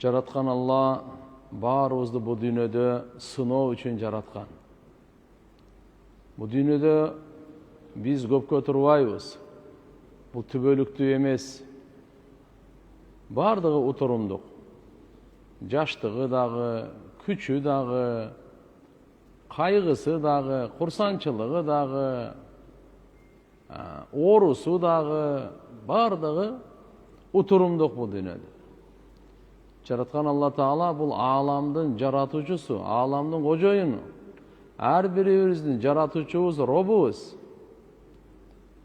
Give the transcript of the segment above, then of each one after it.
Жараткан Алла баарыбызды бу дүйнөдө сыноо үчүн жараткан. Бу дүйнөдө биз көпкө турбайбыз. Бул түбөлүктүү эмес. Бардыгы утурумдук. Жаштыгы дагы, күчү дагы, кайгысы дагы, курсанчылыгы дагы, оорусу дагы, бардыгы утурумдук бул дүйнөдө. Жараткан Алла Таала бул ааламдын жаратуучусу, ааламдын кожоюну. Ар бирибиздин жаратуучубуз, робубуз.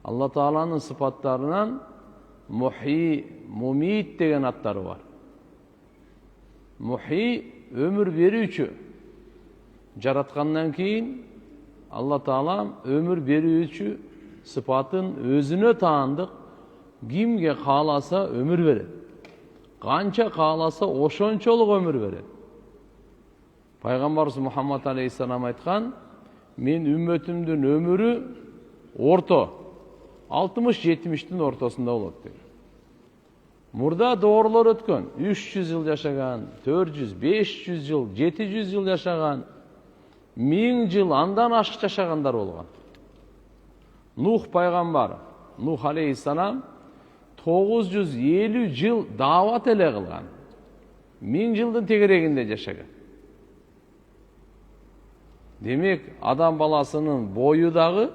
Алла Тааланын сыпаттарынан Мухи, Мумит деген аттары бар. Мухи өмүр берүүчү. Жараткандан кийин Алла Таала өмүр берүүчү сыпатын өзүнө таандык, кимге кааласа өмүр берет. Канча кааласа ошончолук өмүр берет. Пайгамбарыбыз Мухаммад алейхиссалам айткан: "Мен үммөтүмдүн өмүрү орто 60-70-тин ортосунда болот" деген. Мурда доорлор өткөн, 300 жыл жашаган, 400, 500 жыл, 700 жыл жашаган, 1000 жыл андан ашык жашагандар болгон. Нух пайгамбар, Нух алейхиссалам 950 жыл даават эле кылган. 1000 жылдын тегерегинде жашаган. Демек, адам баласынын бою дагы,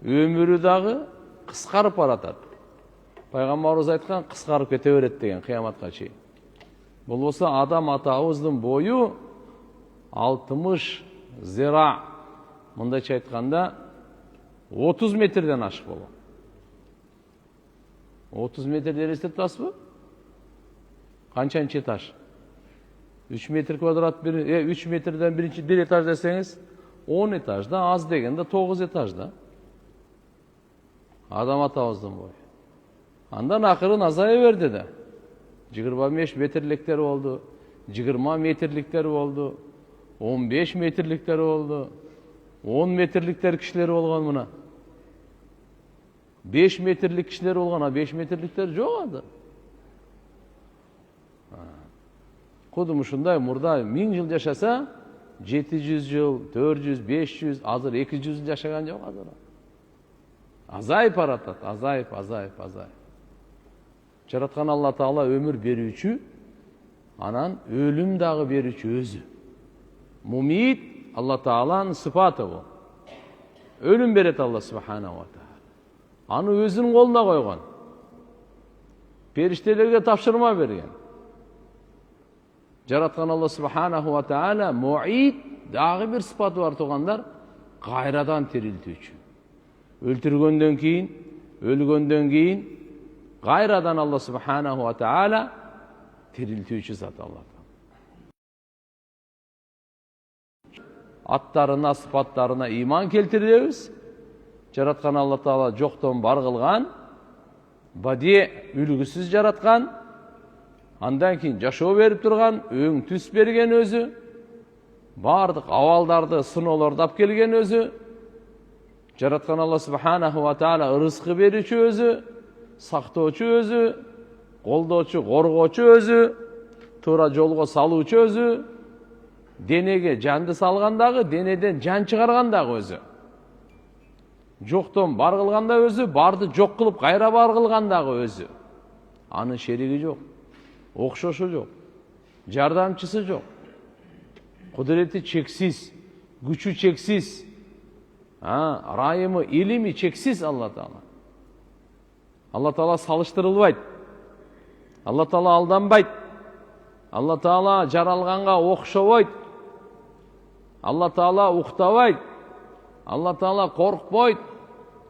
өмүрү дагы кыскарып баратат. Пайгамбарыбыз айткан, кыскарып кете берет деген кыяматка чейин. Болбосо адам атабыздын бою 60 зира, мындайча айтканда 30 метрден ашык болгон. 30 метрди элестеп турасызбы? Канчанчы этаж? 3 метр квадрат, 3 метрден бир этаж десеңиз, 10 этаж да, аз дегенде 9 этаж да. Адам атабыздын бою. Андан акырын азая берди да. 25 метрликтер болду, 20 метрликтер болду, 15 метрликтер болду, 10 метрликтер кишилер болгон мына. 5 метрлик кишилер болгон, а 5 метрликтер жок анда. Кудум ушундай мурда 1000 жыл жашаса, 700 жыл, 400, 500, азыр 200 жыл жашаган жок азыр. Азайып баратат, азайып. Жараткан Алла Таала өмүр берүүчү, анан өлүм дагы берүүчү өзү. Мумит Алла Тааланын сыпаты бул. Өлүм берет Алла субханаху ва таала. Аны өзүнүн колуна койгон. Периштелерге тапшырма берген. Жараткан Алла субханаху ва таала Муид дагы бир сыпаты бар тугандар, кайрадан тирилтүүчү. Өлтүргөндөн кийин, өлгөндөн кийин кайрадан Алла субханаху ва таала тирилтүүчү зат Алла. Аттарына, сыпаттарына иман келтиребиз. Жараткан Алла Таала жоктон бар кылган, бади үлгүсүз жараткан, андан кийин жашоо берип турган, өң түс берген өзү, бардык абалдарды, сыноолорду алып келген өзү. Жараткан Алла субханаху ва таала ырыскы берүүчү өзү, сактоочу өзү, колдоочу, коргоочу өзү, туура жолго салуучу өзү, денеге жанды салгандагы, денеден жан чыгарган дагы өзү. Жоктон бар кылганда өзү, барды жок кылып кайра бар кылган дагы өзү. Анын шериги жок, окшошу жок, жардамчысы жок. Кудурети чексиз, күчү чексиз, райымы, илими чексиз Алла Таала. Алла Таала салыштырылбайт. Алла Таала алданбайт. Алла Таала жаралганга окшобойт. Алла Таала уктабайт. Алла Таала коркпойт.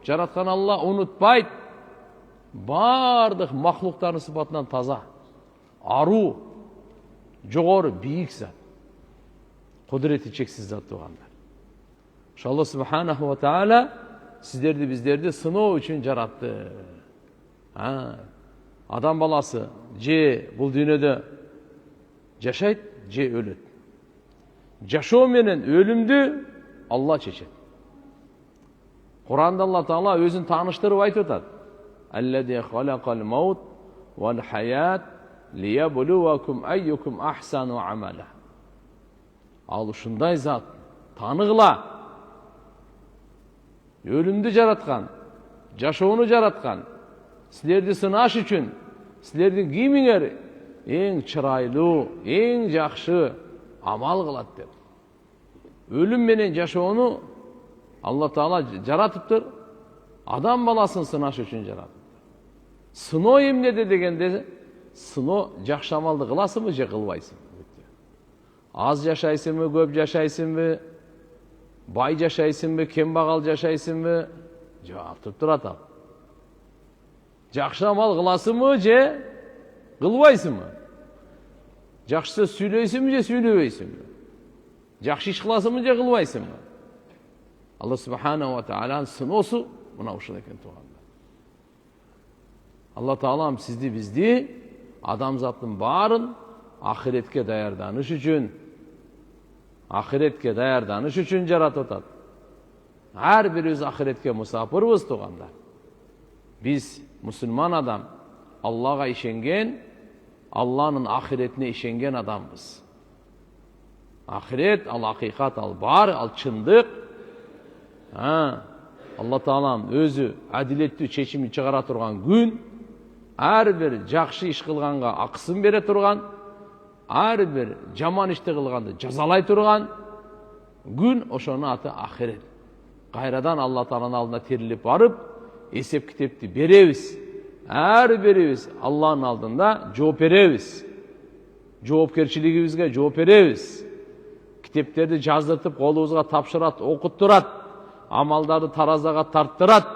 Жараткан Алла унутпайт. Бардык махлуктардын сыпатынан таза, аруу, жогору, бийик зат. Кудурети чексиз зат тугандар. Алла субханаху ва таала сиздерди, биздерди сыноо үчүн жаратты. Адам баласы же бул дүйнөдө жашайт, же өлөт. Жашоо менен өлүмдү Алла чечет. Куранда Алла Таала өзүн тааныштырып айтып атат. Аллади халакал маут вал хаят liyabluwakum ayyukum ahsanu amala. Al ушундай zat, tanıgıla. Ölümdü jaratkan, жашоону жараткан, силерди сынаш үчүн, силердин кийимиңер эң чырайлуу, эң жакшы амал кылат деп. Ölüm менен жашоону Алла Таала жаратыптыр. Адам баласын сынаш үчүн жаратыптыр. Сыноо эмнеде дегенде, сыноо жакшы амалды кыласыңбы же кылбайсыңбы? Аз жашайсыңбы, көп жашайсыңбы? Бай жашайсыңбы, кембагал жашайсыңбы? Жаптып турат ал. Жакшы амал кыласыңбы же кылбайсыңбы? Жакшы сөз сүйлөйсүңбү же сүйлөбөйсүңбү? Жакшы иш кыласыңбы же кылбайсыңбы? Алла Субханаху ва Тааланын сыноосу мына ушул экен туугандар. Алла Таалам сизди бизди адамзаттын баарын ахиретке даярданыш үчүн жаратып атат. Ар бирибиз ахиретке мусапырбыз туугандар. Биз мусулман адам, Аллага ишенген, Алланын ахиретине ишенген адамбыз. Ахирет, ал акыйкат, ал бар, ал чындык. Алла Таалам өзү адилеттүү чечим чыгара турган күн, ар бир жакшы иш кылганга акысын бере турган, ар бир жаман ишти кылганды жазалай турган күн, ошонун аты ахирет. Кайрадан Алла Тааланын алдына терилип барып, эсеп китепти беребиз. Ар бирибиз Алланын алдында жооп беребиз. Жоопкерчилигибизге жооп беребиз. Китептерди жаздыртып колубузга тапшырат, окуттурат, амалдарды таразага тарттырат.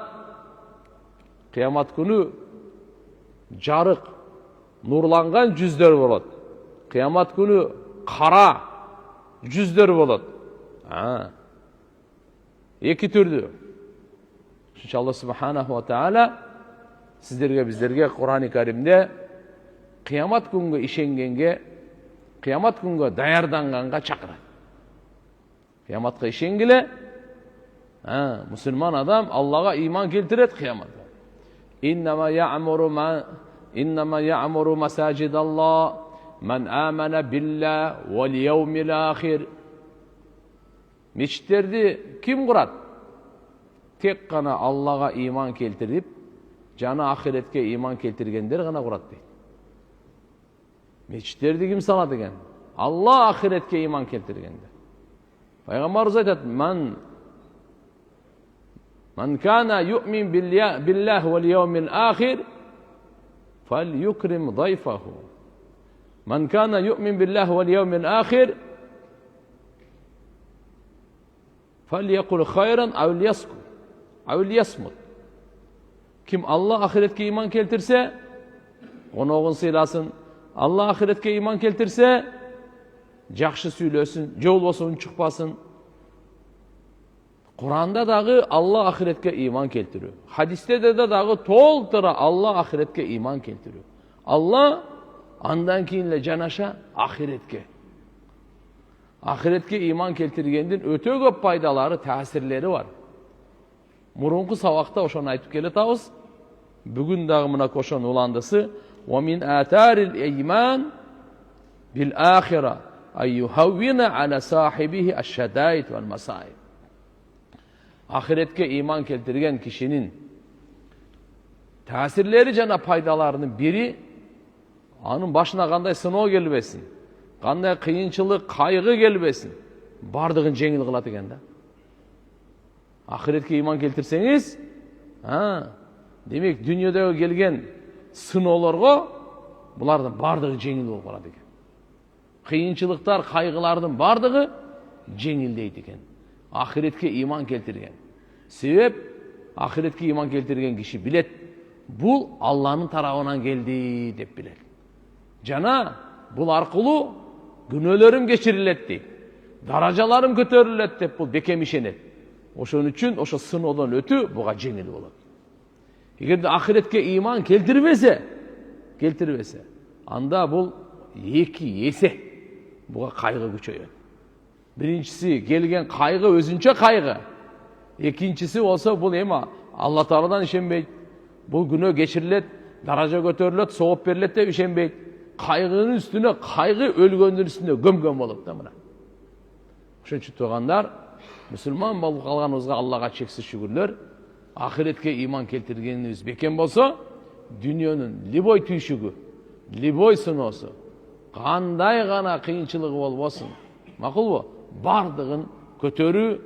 Кыямат күнү жарык, нурланган жүздөр болот. Кыямат күнү кара жүздөр болот. Эки түрдүү. Алла Субханаху ва Таала сиздерге, биздерге Кур'ан-ы Каримде кыямат күнгө ишенгенге, кыямат күнгө даярданганга чакырат. Кыяматка ишенгиле, мусулман адам Аллага иман келтирет кыяматта. Иннама я'муру масажидаллах ман амана билла вал яумил ахир. Мечиттерди ким курат? Тек гана Аллага иман келтирип, жана ахиретке иман келтиргендер гана курат дейт. Мечиттерди ким салат экен? Алла ахиретке иман келтиргендер. Пайгамбарыбыз айтат: "Ман кана ю'мин биллахи вал яумил ахир, фальюкрим дайфаху. Ман кана ю'мин биллахи вал яумил ахир, фальякул хайран ау лиясмут." Ким Алла ахиретке иман келтирсе, коногун сыйласын. Алла ахиретке иман келтирсе, жакшы сүйлөсүн, же болбосо унчукпасын. Куранда дагы Алла ахиретке иман келтирүү. Хадисте дагы толтура Алла ахиретке иман келтирүү. Алла андан кийин эле жанаша ахиретке. Ахиретке иман келтиргендин өтө көп пайдалары, таасирлери бар. Мурунку сабакта ошону айтып келатабыз. Бүгүн дагы мына ошонун уландысы: "Ва мин атарил иман бил ахира ай юхаввина ала сахибихи аш-шадаид вал масаиб." Ахиретке иман келтирген кишинин таасирлери жана пайдаларынын бири, анын башына кандай сыноо келбесин, кандай кыйынчылык, кайгы келбесин, бардыгын жеңил кылат экен да. Ахиретке иман келтирсеңиз, демек дүйнөдөгү келген сыноолорго булардын бардыгы жеңил болуп калат экен. Кыйынчылыктар, кайгылардын бардыгы жеңилдейт экен. Ахиретке иман келтирген. Себеп ахиретке иман келтирген киши билет, бул Алланын тарабынан келди деп билет. Жана бул аркылуу күнөөлөрүм кечирилет дейт. Даражаларым көтөрүлөт деп бул бекем ишенет. Ошон үчүн ошо сыноодон өтүү буга жеңил болот. Эгерде ахиретке иман келтирбесе, анда бул эки эсе буга кайгы күчөйөт. Биринчиси келген кайгы өзүнчө кайгы. Экинчиси болсо бул эми Алла Тааладан ишенбейт. Бул күнөө кечирилет, даража көтөрүлөт, сооп берилет деп ишенбейт. кайгынын üstüne кайгы өлгөндүн üstüne gömgөн болуп да мына. Ошон үчүн туугандар, мусулман болуп калганыбызга Аллага чексиз шүгүрлөр. Ахиретке иман келтиргенибиз бекен болсо, дүйнөнүн любой түйшүгү, любой сыноосу, кандай гана кыйынчылыгы болбосун, макулбу? Бардыгын көтөрүү,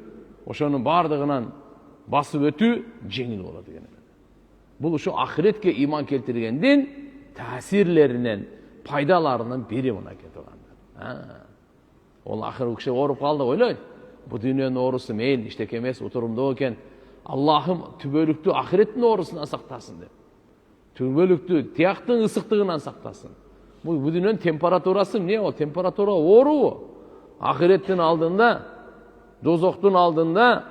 ошонун бардыгынан басып өтүү жеңил болот экен. Бул ушу ахиретке иман келтиргендин таасирлеринен, пайдаларынын бири мына кетип. Ол ахыр киши ооруп калды ойлойт. Бу дүйнөнүн оорусу мейли иштеке эмес, утурумдуу экен. Аллахым түбөлүктүү ахиреттин оорусунан сактасын деп. Түбөлүктүү тияктын ысыктыгынан сактасын. Бул дүйнөнүн температурасы эмне? Ол температура оорубу? Ахиреттин алдында, дозоктун алдында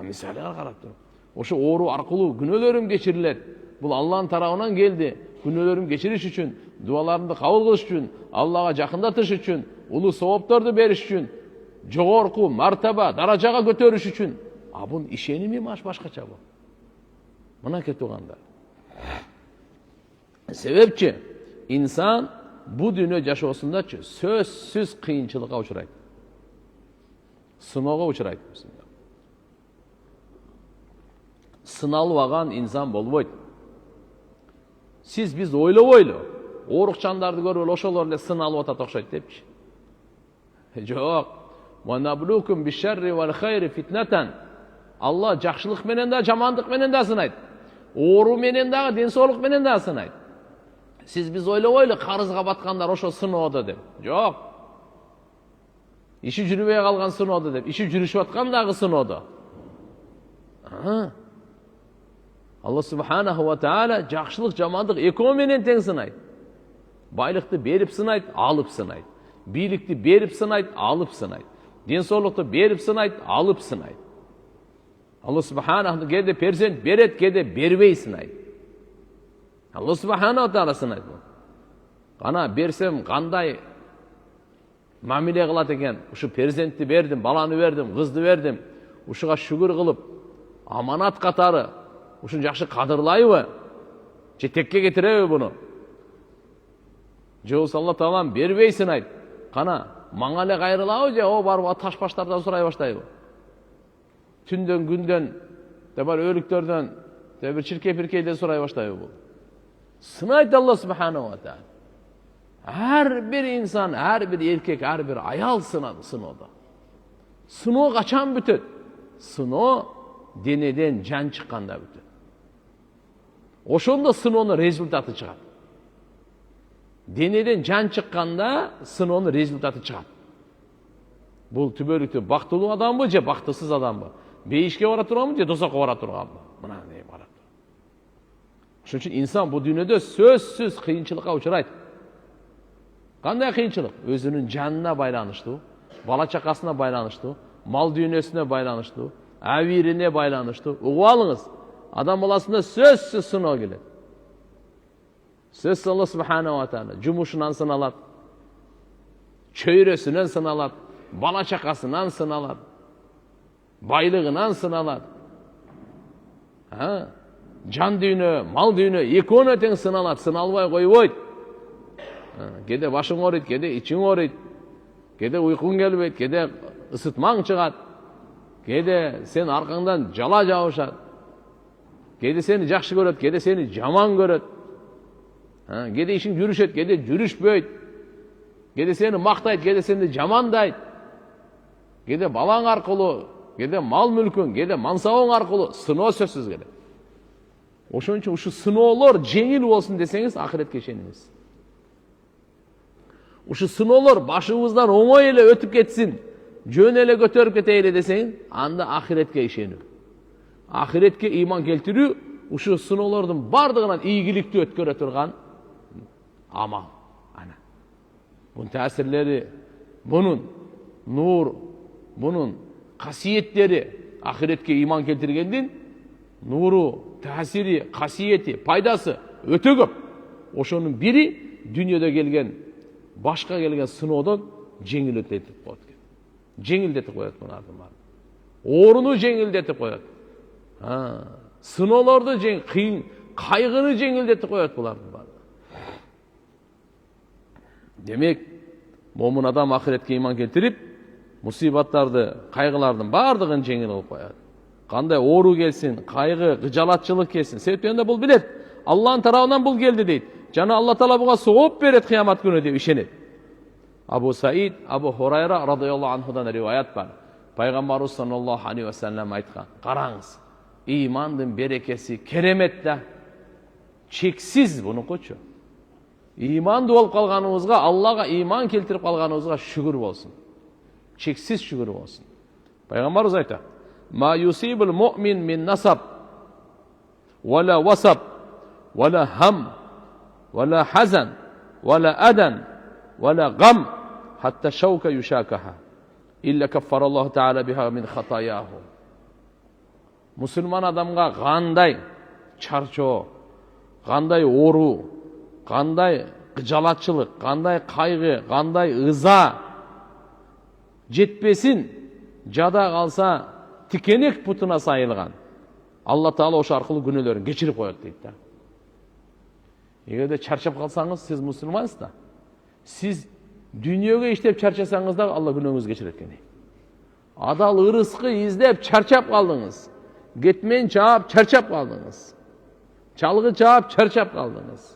мисалга карап туруп. Ошо оору аркылуу күнөөлөрүм кечирилет. Бул Аллахтын тарабынан келди. Күнөөлөрүм кечириш үчүн, дуаларымды кабыл кылыш үчүн, Аллага жакындатыш үчүн, улуу соопторду бериш үчүн, жогорку мартаба, даражага көтөрүш үчүн. Бунун ишеними башкача бул. Мына кетугандар. Себепчи инсан бу дүйнө жашоосундачы сөзсүз кыйынчылыкка учурайт. Сыноого учурайт. Сыналбаган инсан болбойт. Сиз биз ойлобойлу. Оорукчандарды көрүп ошолор эле сыналып атат окшойт депчи. Жок. Ва наблукум бишарри вал хайри фитнатан. Алла жакшылык менен да, жамандык менен да сынайт. Оору менен да, ден соолук менен да сынайт. Сиз биз ойлобойлу карызга баткандар ошо сыноодо деп. Жок. Иши жүрбөй калган сыноодо деп. Иши жүрүшүп аткан дагы сыноодо. Алла субханаху ва таала жакшылык, жамандык экөө менен тең сынайт. Байлыкты берип сынайт, алып сынайт. Бийликти берип сынайт, алып сынайт. Ден соолукту берип сынайт, алып сынайт. Алла субханаху кээде перзент берет, кээде бербей сынайт. Алла субханаху таала сынайт. Кана берсем кандай мамиле кылат экен? Ушу перзентти бердим, баланы бердим, кызды бердим. Ушуга шүгүр кылып, аманат катары ушун жакшы кадырлайбы? Же текке кетиреби буну? Же Алла таалам бербей сынайт. Кана мага эле кайрылабы же о барып таш баштардан сурай баштайбы? Түндөн күндөн, бар өлүктөрдөн, бир чиркей-пиркейден сурай баштайбы бул? Сынайт Алла субханаху ва таала. Ар бир инсан, ар бир эркек, ар бир аял сыноодо. Сыноо качан бүтөт? Сыноо денеден жан чыкканда бүтөт. Ошондо сыноонун результаты чыгат. Денеден жан чыкканда сыноонун результаты чыгат. Бул түбөлүктүү бактылуу адамбы же бактысыз адамбы? Бейишке бара турганбы же дозокко бара турганбы? Мына эмне барат. Ошон үчүн инсан бул дүйнөдө сөзсүз кыйынчылыкка учурайт. Кандай кыйынчылык? Өзүнүн жанына байланыштуу, бала чакасына байланыштуу, мал дүйнөсүнө байланыштуу, абирине байланыштуу. Угуп алыңыз, адам баласында сөзсүз сыноо келет. Сөзсүз Алла субханаху ва таала жумушунан сыналат, чөйрөсүнөн сыналат, бала чакасынан сыналат, байлыгынан сыналат. Жан дүйнө, мал дүйнө экөөнө тең сыналат, сыналбай койбойт. Кээде башың ооруйт, кээде ичиң ооруйт, кээде уйкуң келбейт, кээде ысытмаң чыгат, кээде сен аркаңдан жала жабышат, кээде сени жакшы көрөт, кээде сени жаман көрөт, кээде ишиң жүрүшөт, кээде жүрүшпөйт, кээде сени мактайт, кээде сени жамандайт, кээде балаң аркылуу, кээде мал мүлкүң, кээде мансабың аркылуу сыноо сөзсүз келет. Ошон үчүн ушу сыноолор жеңил болсун десеңиз, ахиретке ишениңиз. Ушу сыноолор башыбыздан оңой эле өтүп кетсин, жөн эле көтөрүп кетейли десеңиз, анда ахиретке ишенүү. Ахиретке иман келтирүү ушу сыноолордун бардыгынан ийгиликтүү өткөрө турган амал. Бунун таасирлери, бунун нур, бунун касиеттери ахиретке иман келтиргендин нуру, таасири, касиети, пайдасы өтө көп. Ошонун бири дүйнөдө келген, башка келген сыноодон жеңилдетип коет. Жеңилдетип коет булардын баары. Ооруну жеңилдетип коет. Сыноолорду кыйын, кайгыны жеңилдетип коет булардын баары. Демек, момун адам ахиретке иман келтирип, мусибаттарды, кайгылардын бардыгын жеңил кылып коет. Кандай оору келсин, кайгы, кыжалатчылык келсин, себептен бул билет. Аллахтын тарабынан бул келди дейт. Жана Алла Таала буга сооп берет кыямат күнү деп ишенет. Абу Саид, Абу Хурайра радыйаллаху анхудан риваят бар. Пайгамбарыбыз саллаллаху алейхи ва саллям айткан: "Караңыз, имандын берекеси керемет да, чексиз бунукучу. Иманды болуп калганыбызга, Аллага иман келтирип калганыбызга шүгүр болсун. Чексиз шүгүр болсун." Пайгамбарыбыз айтат: "Ма юсибул муъмин мин насаб, вала васаб, вала хам, вала хазан, вала адан, вала гам, хатта шаука юшакаха, илля каффараллаху та'ала биха мин хатаяху." Мусулман адамга кандай чарчоо, кандай оору, кандай кыжалатчылык, кандай кайгы, кандай ыза жетпесин, жада калса тикенек путуна сайылган, Алла Таала ошо аркылуу күнөөлөрүн кечирип коет дейт да. Эгерде чарчап калсаңыз, сиз мусулмансыз да. Сиз дүйнөгө иштеп чарчасаңыз да Алла күнөөңүздү кечирет экен. Адал ырыскы издеп чарчап калдыңыз. Кетмен чаап чарчап калдыңыз. Чалгы чаап чарчап калдыңыз.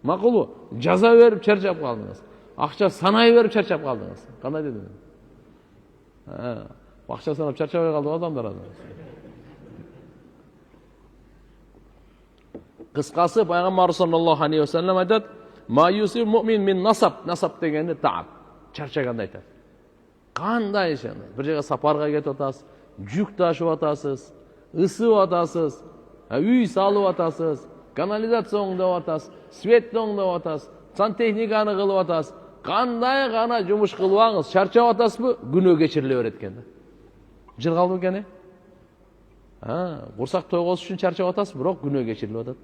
Макулу жаза берип чарчап калдыңыз. Акча санай берип чарчап калдыңыз. Кандай дедим? Акча санап чарчабай калды адамдар. Кыскасы Пайгамбар саллаллаху алейхи ва саллям айтат: "Ма юсиб муъмин мин насаб", насаб дегенде таап, чарчаганды айтат. Кандай ишен? Бир жерге сапарга кетип атасыз, жүк ташып атасыз, ысып атасыз, үй салып атасыз, канализация оңдоп атасыз, свет оңдоп атасыз, сантехниканы кылып атасыз. Кандай гана жумуш кылбаңыз, чарчап атасызбы, күнөө кечириле берет экен да. Жыргалбы экен? Курсак тойгоз үчүн чарчап атасыз, бирок күнөө кечирилип атат.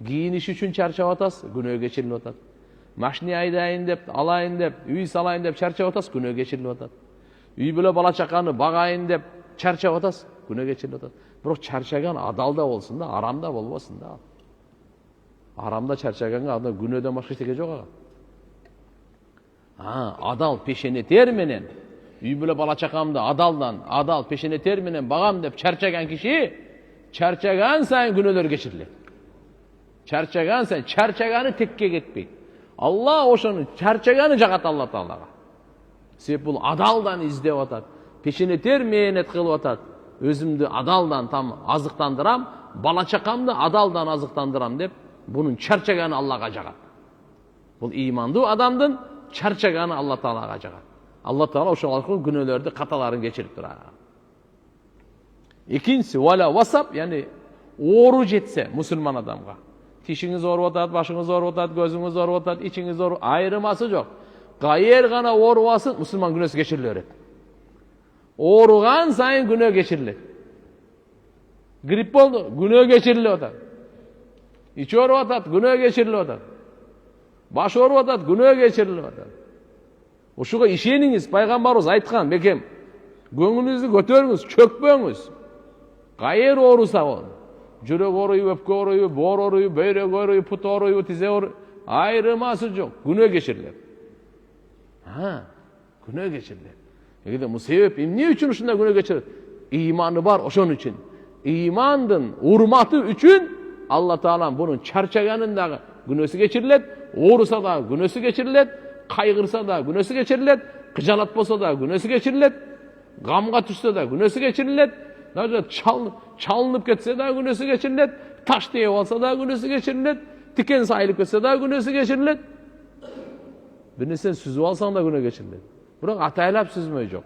Кийиниш үчүн чарчап атасыз, күнөө кечирилип атат. Машина айдайын деп, алайын деп, үй салайын деп чарчап атасыз, күнөө кечирилип атат. Үй бүлө бала чаканы багайын деп чарчап атасыз, күнөө кечирилип атат. Бирок чарчаган адалда болсун да, арамда болбосун да. Арамда чарчаганга анда күнөөдөн башка эчтеке жок ага. Адал пешене тер менен, үй бүлө бала чакамды адалдан, адал пешене тер менен багам деп чарчаган киши, чарчаган сайын күнөөлөр кечирилет. Чарчаган сайын, чарчаганы текке кетпейт. Алла ошону чарчаганы жагат Алла Таалага. Себеп бул адалдан издеп атат, пешене тер мээнет кылып атат. Өзүмдү адалдан там азыктандырам, бала чакамды адалдан азыктандырам деп, бунун чарчаганы Аллага жагат. Бул имандуу адамдын чарчаганы Алла Таалага жагат. Алла Таала ошол аркылуу күнөөлөрдү, каталарын кечирип турат. Экинчиси вала васап, яни оору жетсе мусулман адамга. Тишиңиз ооруп атат, башыңыз ооруп атат, көзүңүз ооруп атат, ичиңиз ооруп, айырмасы жок. Кайер гана оорубасын, мусулман күнөөсү кечириле берет. Ооруган сайын күнөө кечирилет. Грипп болду, күнөө кечирилип атат. Ичи ооруп атат, күнөө кечирилип атат. Баш ооруп атат, күнөө кечирилип атат. Ушуга ишениңиз, пайгамбарыбыз айткан, бекем, көңүлүңүздү көтөрүңүз, чөкпөңүз. Кайер ооруса болду. Жүрөк ооруйбу, өпкө ооруйбу, боор ооруйбу, бөйрөк ооруйбу, пут ооруйбу, тизе ооруйбу, айрымасы жок, күнөө кечирилет. Күнөө кечирилет. Эгерде мусебеп эмне үчүн ушундай күнөө кечирет? Иманы бар ошон үчүн. Имандын урматы үчүн Алла Таала бунун чарчаганын дагы күнөөсү кечирилет, ооруса да күнөөсү кечирилет, кайгырса да күнөөсү кечирилет, кыжалат болсо да күнөөсү кечирилет, гамга түшсө да күнөөсү кечирилет, даже чалынып кетсе да күнөөсү кечирилет, таш тээп алса да күнөөсү кечирилет, тикен сайылып кетсе да күнөөсү кечирилет. Бир нерсени сүзүп алсаң да күнөө кечирилет. Бирок атайлап сүзмөй жок.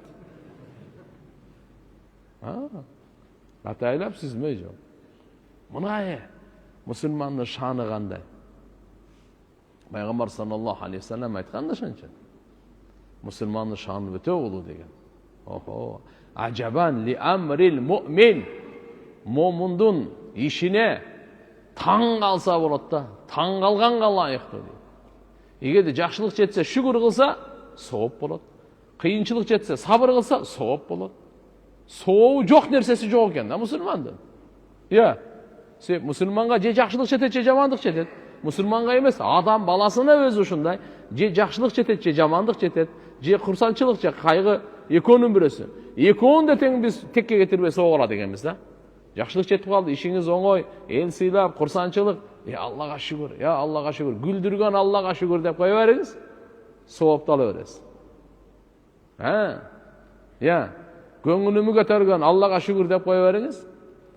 Атайлап сүзмөй жок. Мына мусулмандын шаны кандай? Пайгамбар саллаллаху алейхи ва саллям айткан да ошончо. Мусулмандын шаны өтө улуу деген. Ажабан ли амрил муъмин. Момундун ишине таң калса болот да, таң калганга ылайыктуу дейт. Эгерде жакшылык жетсе шүгүр кылса, сооп болот. Кыйынчылык жетсе сабыр кылса, сооп болот. Сообу жок нерсеси жок экен да мусулмандын. Себеп мусулманга же жакшылык жетет, же жамандык жетет. мусулманга эмес, адам баласына өзү ушундай. Же жакшылык жетет, же жамандык жетет, же курсанчылык, же кайгы, экөөнүн бирөөсү. Экөөнүн да тең биз текке кетирбей соо кылат экенбиз да. Жакшылык жетип калды, ишиңиз оңой, эл сыйлап, курсанчылык, Аллага шүгүр, Аллага шүгүр, күлдүргөн Аллага шүгүр деп кое бериңиз. Соопту ала бересиз. Көңүлүмү көтөргөн Аллага шүгүр деп кое бериңиз.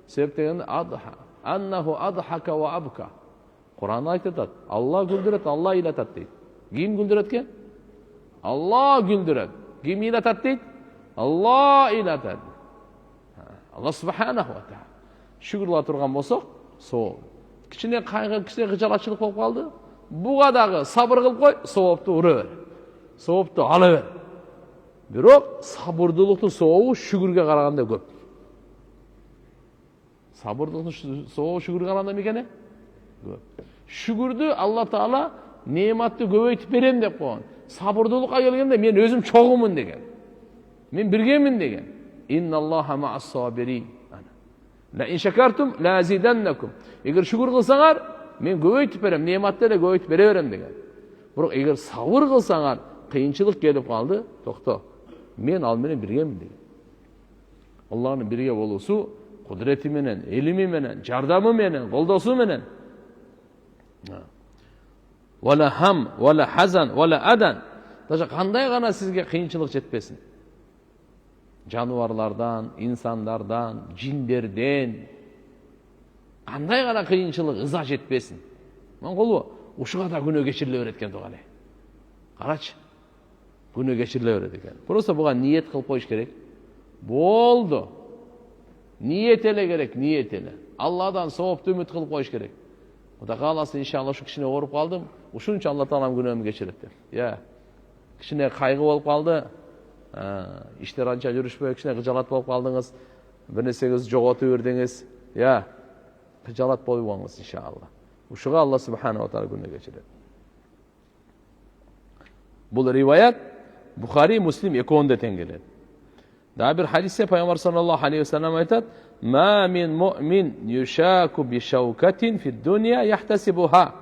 Себеп дегенде аннаху адхака ва абка. Кур'ан айтат, Алла күлдүрөт, Алла ыйлатат дейт. Ким күлдүрөт экен? Алла күлдүрөт. Ким ыйлатат дейт? Алла ыйлатат. Алла субханаху ва тааля. Шүгүрлөп турган болсок, соо. Кичине кайгы, кичине кыжалатчылык болуп калды. Буга дагы сабыр кылып кой, соопту ура бер. Соопту ала бер. Бирок сабырдуулуктун сообу шүгүргө караганда көп. Сабырдуулуктун сообу шүгүргө караганда эмне? Көп. Шүгүрдү Алла Таала неаматты көбөйтүп берем деп койгон. Сабырдуулукка келгенде мен өзүм чогумун деген. Мен биргемин деген. Инналлаха ма'ас-сабирин. La in shakartum la azidannakum. Эгер шүгүр кылсаңар, мен көбөйтүп берем, неаматты эле көбөйтүп бере берем деген. Бирок эгер сабыр кылсаңар, кыйынчылык келип калды, токто. Мен ал менен биргемин деген. Аллахтын бирге болуусу кудурети менен, илими менен, жардамы менен, колдосу менен. Вала хам, вала хазан, вала адан. Даже кандай гана сизге кыйынчылык жетпесин. Жануарлардан, инсандардан, жиндерден кандай гана кыйынчылык, ыза жетпесин. Моңголу ушуга да күнөө кечириле берет экен туган эле. Карачы. Күнөө кечириле берет экен. Просто буга ниет кылып коюш керек. Болду. Ниет эле керек, ниет эле. Алладан соопту үмүт кылып коюш керек. Кудай кааласа иншалла ушу кичине ооруп калдым, ушунча Алла Таалам күнөөмдү кечирет деп. Кичине кайгы болуп калды. Иштер анча жүрүшпөй, кичине кыжалат болуп калдыңыз. Бир нерсеңиз жоготуп бердиңиз. Кыжалат болбоңуз иншалла. Ушуга Алла субханаху ва тааля күнөө кечирет. Бул риваят Бухари, Муслим экөөндө тең келет. Дагы бир хадисте Пайгамбар саллаллаху алейхи ва саллям айтат: "Ма мин муъмин юшаку би шаукатин фид дунья яхтасибуха,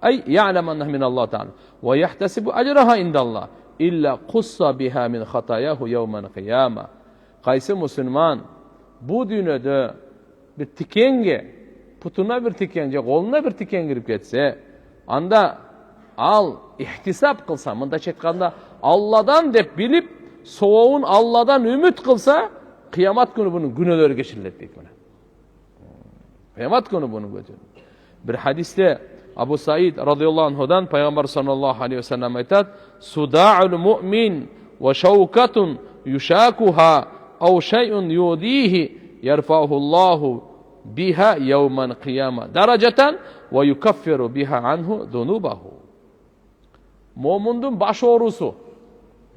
ай я'лам аннаха мин Аллах та'ала, ва яхтасибу аджраха индаллах, илля қусса биха мин хатаяху яуман қияма." Кайсы мусулман бу дүйнөдө бир тикенге, путуна бир тикен же колуна бир тикен кирип кетсе, анда ал ихтисап кылса, мындайча айтканда Алладан деп билип, сообун Алладан үмүт кылса, кыямат күнү бунун күнөөлөрү кечирилет дейт мына. Кыямат күнү бунун көтөрүлөт. Бир хадисте Абу Саид радıyallahu anhudan Peygamber sallallahu aleyhi ve sellem aytat: "Suda'ul mu'min ve şaukatun yushakuha aw şey'un yudihi yerfa'uhu Allahu biha yevmen kıyama dereceten ve yukaffiru biha anhu dunubahu." Momundun baş orusu.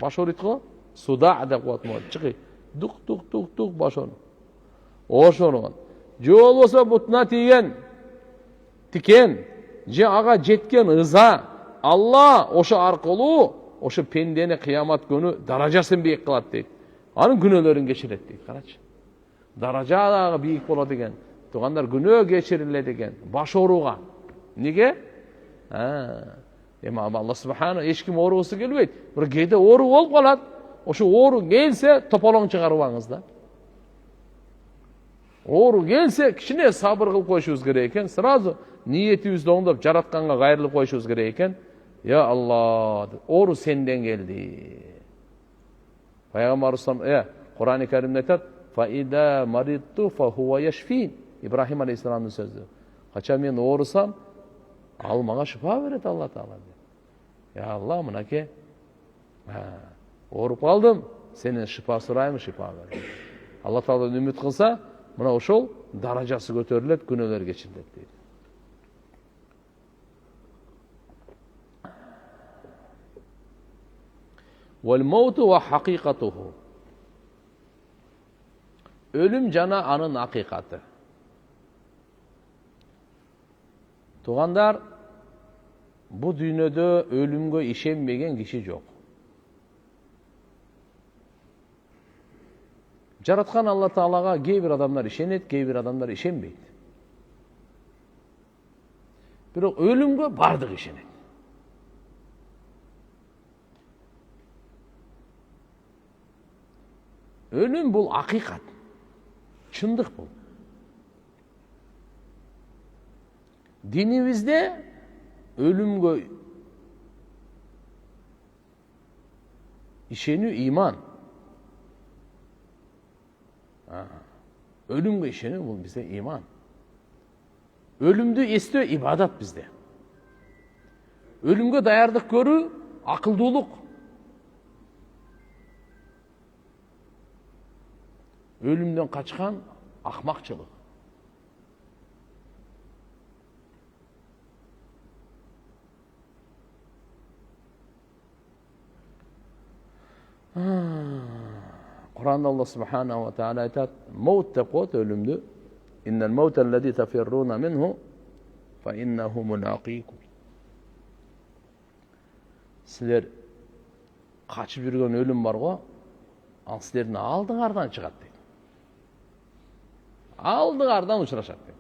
Baş orit ko? Suda' dep koyat mod. Çıkı. Duk duk duk duk baş oru. Oşoron. Jol bolsa butuna тийген tiken, же ага жеткен ыза, Алла ошо аркылуу ошо пендени кыямат күнү даражасын бийик кылат дейт. Анын күнөөлөрүн кечирет дейт. Карачы. Даража дагы бийик болот экен. Тугандар күнөө кечирилет экен. Баш ооруга. Неге? Эми Алла субхана эч ким ооругусу келбейт. Бирок кээде оору болуп калат. Ошо оору келсе тополоң чыгарбаңыз да. Оору келсе кичине сабыр кылып коюшубуз керек экен. Сразу ниетибизди оңдоп жаратканга кайрылып коюшубуз керек экен. Я Алла, оору сенден келди. Пайгамбар Кур'ан-ы Каримде айтат: "Фа ида маридту фа хува яшфин." Ибрахим алейхиссаламдын сөзү. Качан мен оорусам, ал мага шифа берет Алла Таала. Я Алла, мынакей. Ооруп калдым, сенен шифа сурайм, шифа бер. Алла Тааладан үмүт кылса, мына ошол даражасы көтөрүлөт, күнөөлөр кечирилет дейт. Wal mautu wa haqiqatuhu. Ölüm жана анын акыйкаты. Тугандар, бу дүйнөдө өлүмгө ишенбеген киши жок. Жараткан Алла Таалага кээ бир адамдар ишенет, кээ бир адамдар ишенбейт. Бирок өлүмгө бардык ишенет. Өлүм бул акыйкат. Чындык бул. Динибизде өлүмгө ишенүү иман. Өлүмгө ишенүү бул бизде иман. Өлүмдү эстөө ибадат бизде. Өлүмгө даярдык көрүү акылдуулук. Өлүмдөн качкан акмакчылык. Kur'an'da Allah subhanahu wa ta'ala aytat, "Maut dep koyat ölümdü. İnnel mautel-lezî tefirrûne minhu fe innehu mulâkîkum." Sizler kaçıp yürüyen ölüm var go, al sizlerin aldığardan çıkat deydi. Aldığardan uçuraşak deydi.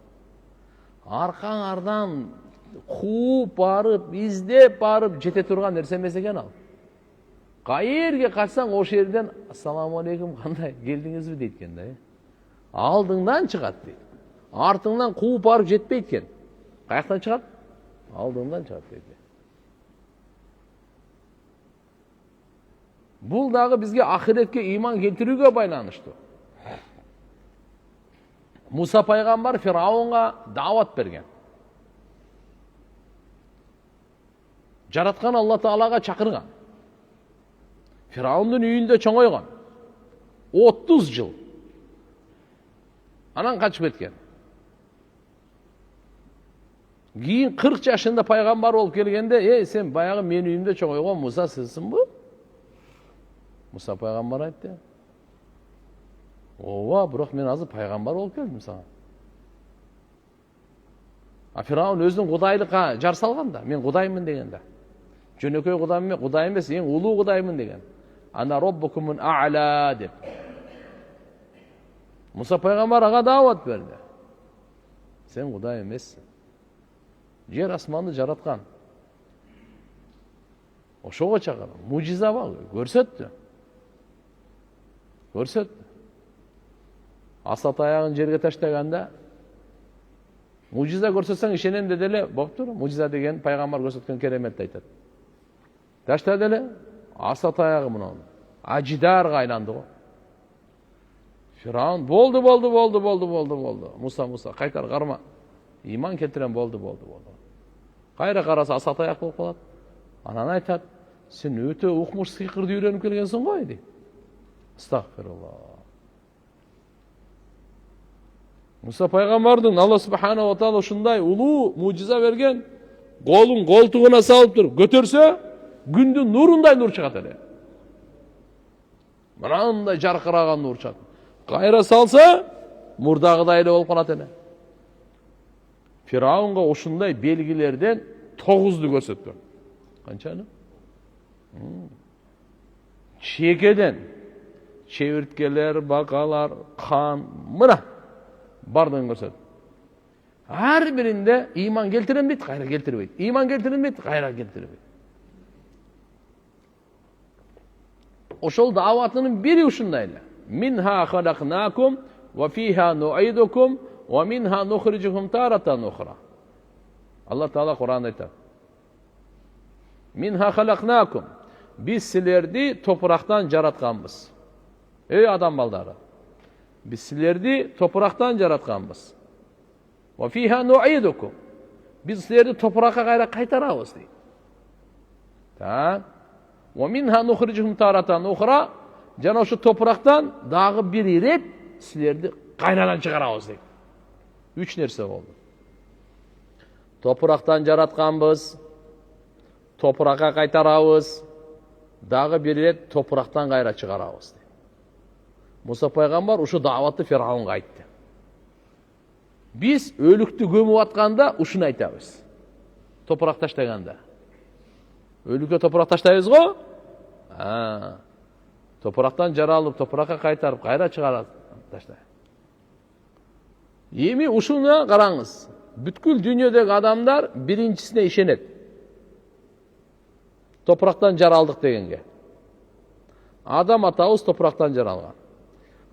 Arkaňardan kuup barıp, izdep barıp jete turgan nerse emes eken al. Kayerge kaçsan o şehirden "Assalamu aleykum, kanday geldingizmi?" deytken da. Aldığından çıkat deydi. Artыңdan kuup barıp jetpeytken. Kayaktan çıkat? Aldığından çıkat deydi. Bul dagı bizge ahiretke iman keltirүүгө байланыштуу. Musa paygambar Firavunga davat bergen. Jaratkan Allah Taalaga çakırgan. Firavundun үйүндө çoğoygon. 30 yıl. Anan kaçıp ketken. Keyin 40 yaşında paygambar olup kelgende, sen bayağı men үйүмдө çoğoygon Musa sizsin bu? Musa paygambar aytты. Ova, bırak men azı paygambar olup geldim sana. Firavun özünün Kudaylık'a jar salgan da, men Kudayımın degen da. Jönököy Kuday emes, en uluu Kudayımın degen. Ana rabbukumun a'la dep. Musa paygambar aga davat berdi. Sen Kuday emessin. Yer asmanды jaratkan. Oşoga çakırdı. Mucize var, görsetdi. Görsetdi. Asat ayağın jerge taştaganda mucize görsetsen işenen dedele, boptur. Mucize degen paygambar görsetken keremetти aytat. Taşta dele, asat ayağı mına. Acidar aylandı o. Firavun boldu. Musa kaytar karma. İman keltiren boldu. Kayra karasa asat ayak bolup kalat. Anan aytat, sen öte ukmuş sıyıkırdı öğrenip kelgensin goy deydi. Estağfirullah. Musa paygambardın Allah subhanahu wa ta'ala şunday ulu mucize vergen, kolun koltuğuna salıp durup götürse gündün nurunday nur çıkat ele. Mınандай jarkıragan nur çıkat. Kayra salsa murdağıday ele olup kalat ele. Firavunga oşunday belgilerden 9'du görsetdi. Kançanı? Çekeden çevirtkeler, bakalar, kan, mına bardığını görsetdi. Her birinde iman keltiren bit, gayra keltirmeydi. İman keltiren bit, gayra keltirmeydi. Oşol davatının biri uşundayla. Minha halaknakum ve fiha nu'idukum ve minha nukhrijukum taratan ukhra. Allah Teala Kur'an'da aytar. Minha halaknakum. Biz sizlerdi topraktan jaratkanbız. Ey adam balları. Biz sizlerdi topraktan jaratkanbız. Ve fiha nu'idukum. Biz sizlerdi topraka gayra kaytarabız deydi. Tamam. Ve minha nukhrijukum taratan ukhra. Jana şu topraktan dağı bir irep sizlerdi kaynadan çıkarabız deydi. 3 nerse oldu. Topraktan jaratkanbız. Topraka kaytarabız. Dağı bir irep topraktan gayra çıkarabız deydi. Musa paygambar uşu davatı Firavunga aytты. Biz ölüktü gömüp atkanda uşunu aytabız. Toprak taştaganda. Ölükө toprak taştayбыз go? Topraktan jaralып, toprakka kaytarıp, gayra çıkarıp taştay. Emi uşuna qarаңыз. бүткүл дүйнөдөгү адамдар биринчисине ишенет. Топурактан жаралдык дегенге. Адам атабыз топурактан жаралган.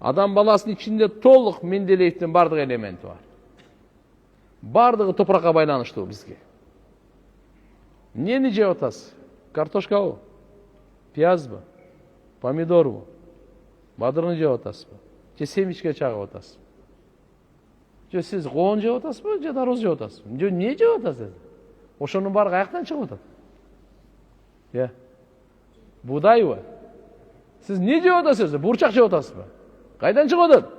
Адам баласынын ичинде толук Менделеевдин бардык элементи бар. Бардыгы топуракка байланыштуу бизге. Эмнени жеп атасыз? Картошкабы? Пиязбы? Помидорбу? Бадырын жеп атасызбы? Же семечке чагып атасызбы? Же сиз коон жеп атасызбы, же дароз жеп атасызбы? Же эмне жеп атасыз? Ошонун баары каяктан чыгып атат? Будайбы? Сиз эмне жеп атасыз? Бурчак жеп атасызбы? Кайдан чыгып атат?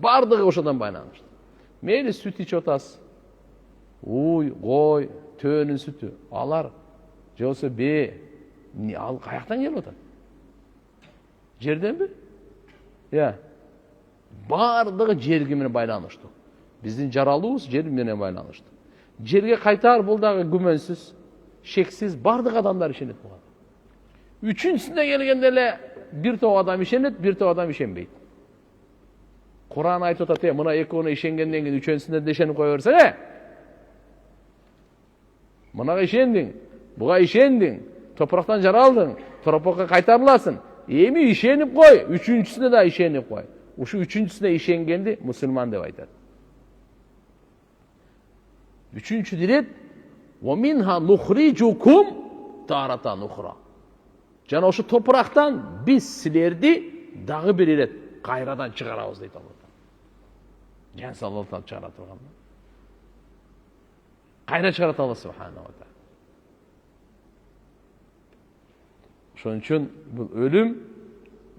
Бардыгы ошондон байланыштуу. Мейли сүт ичип атасыз. Уй, кой, төөнүн сүтү. Алар же болсо бee. Ал каяктан келип атат? Жерденби? Бардыгы жерге менен байланыштуу. Биздин жаралуубуз жер менен байланыштуу. Жерге кайтар бул дагы күмөнсүз, шексиз бардык адамдар ишенет буга. Үчүнчүсүнө келгенде эле бир топ адам ишенет, бир топ адам ишенбейт. Кур'ан айтып атат, мына экөөнө ишенгенден кийин үчүнчүсүнө да ишенип кое берсең, мынага ишендиң, буга ишендиң, топурактан жаралдың, топуракка кайтарыласың. Эми ишенип кой, үчүнчүсүнө да ишенип кой. Ушу үчүнчүсүнө ишенгенди мусулман деп айтат. Үчүнчү дирет وَمِنْهَا نُخْرِجُكُمْ تَارَةً أُخْرَى. Жана ошо топурактан биз силерди дагы бир ирет кайрадан чыгарабыз дейт Алла. Жан салаттан чыгара турган. Кайра чыгарат Алла субханаху ва тааля. Ошон үчүн бул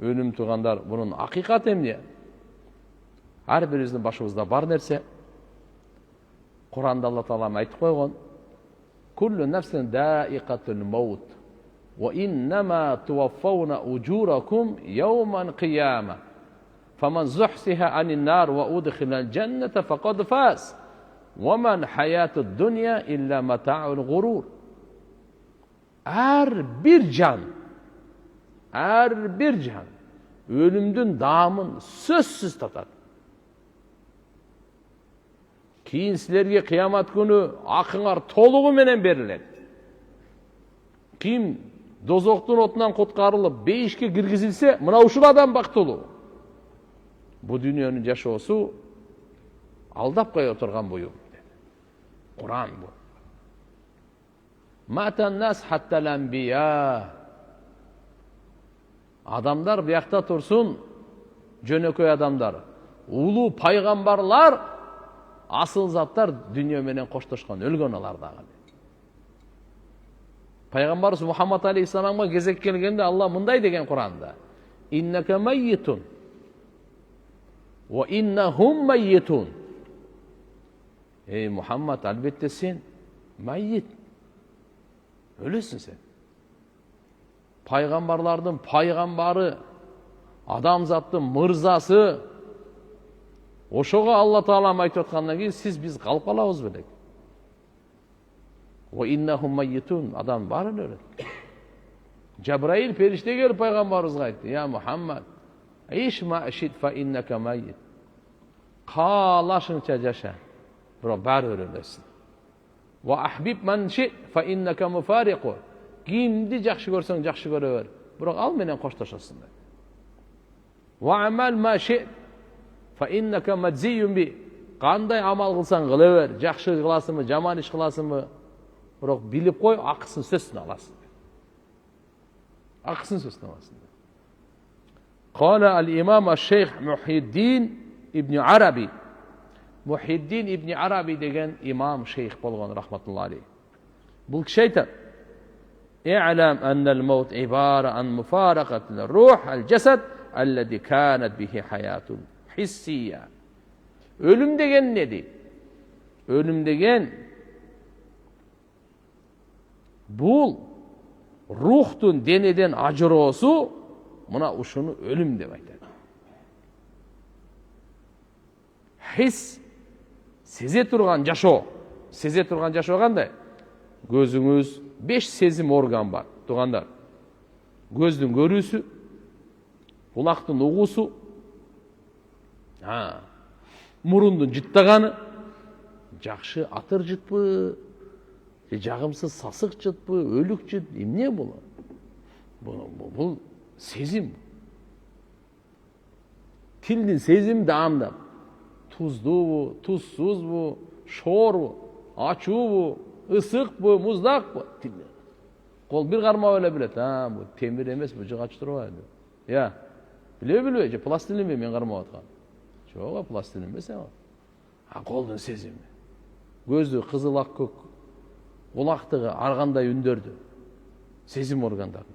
өлүм тугандар, бунун акыйкаты эмне? Ар бирибиздин башыбызда бар нерсе. Кур'анда Алла Таала айтып койгон: "Kullu nafsin da'iqatul maut wa innama tuwaffawna ujurakum yawmal qiyamah. Faman zuhsiha 'anil nar wa udkhilal jannata faqad faz. Wa man hayatud dunya illa mata'ul ghurur." Her bir can ölümdün damın sözsüz tatar. Keyin sizlerge kıyamet günü akыңар толугу менен берилет. Ким дозоктун отунан коткарылып бейишке киргизилсе, мына ушул адам бактылуу. Бу дүйнөнүн жашоосу алдап кое турган буюм. Кур'ан бу. Матан нас хаттал анбия. Адамдар биякта турсун, жөнөкөй адамдар, улуу пайгамбарлар, асыл заттар дүйнө менен коштошкон, өлгөн алар дагы. Пайгамбарыбыз Мухаммад алейхиссаламга кезек келгенде Алла мындай деген Кур'анда: "Иннака маййтун ва иннахум майитун." Ey Muhammed, albatta sen mayit. Өлөсүң сен. Пайгамбарлардын пайгамбары, адамзаттын мырзасы. Ошого Алла Таала айтып аткандан кийин сиз биз калып калабыз белек. Ва иннахум майитун, адам баары өлөт. Жабраил периште келип пайгамбарыбызга айтты: "Я Мухаммад, иш ма шит фа иннака майит." Каалашыңча жаша, бирок баары өлөсүң. Ва ахбиб ман шит фа иннака муфариқу. Кимди жакшы көрсөң жакшы көрө бер, бирок ал менен коштошосуң. Ва амал ма шит фа иннака маджиюн би. Кандай амал кылсаң кыла бер, жакшы кыласыңбы, жаман иш кыласыңбы, бирок билип кой, акысын сөзсүн аласың. Акысын сөзсүн аласың. Кала ал-имам аш-шейх Мухиддин ибн Араби. Мухиддин ибн Араби деген имам шейх болгон, рахматуллахи алейх. Бул киши айтат: "И'лам аннал маут ибара ан муфаракатил рух ал-жасад аллади канат бихи хаятун хиссия." Ölüm деген ne deyip? Ölüm деген bul ruhtun deneden ajırosu, mına uşunu ölüm деп айтады. His, сезе турган жашоо кандай? Көзүңүз 5 сезим орган бар, тугандар. Көздүн көрүүсү, кулактын угуусу, Muruндун жыттаганы жакшы атыр жытпы, жагымсыз сасык жытпы, өлүк жыт, эмне бул? Бул сезим. Тилдин сезим даамдап. Туздуубу, тузсузбу, шоорбу, ачуубу, ысыкпы, муздакпы? Кол бир кармап эле билет. Бул темир эмес, бул жыгач турбайбы? Билбей, же пластилинби мен кармап аткан? Жок, пластилин эмес ал. Колдун сезими. Көзү кызыл ак көк, кулактыгы ар кандай үндөрдү. Сезим органдары.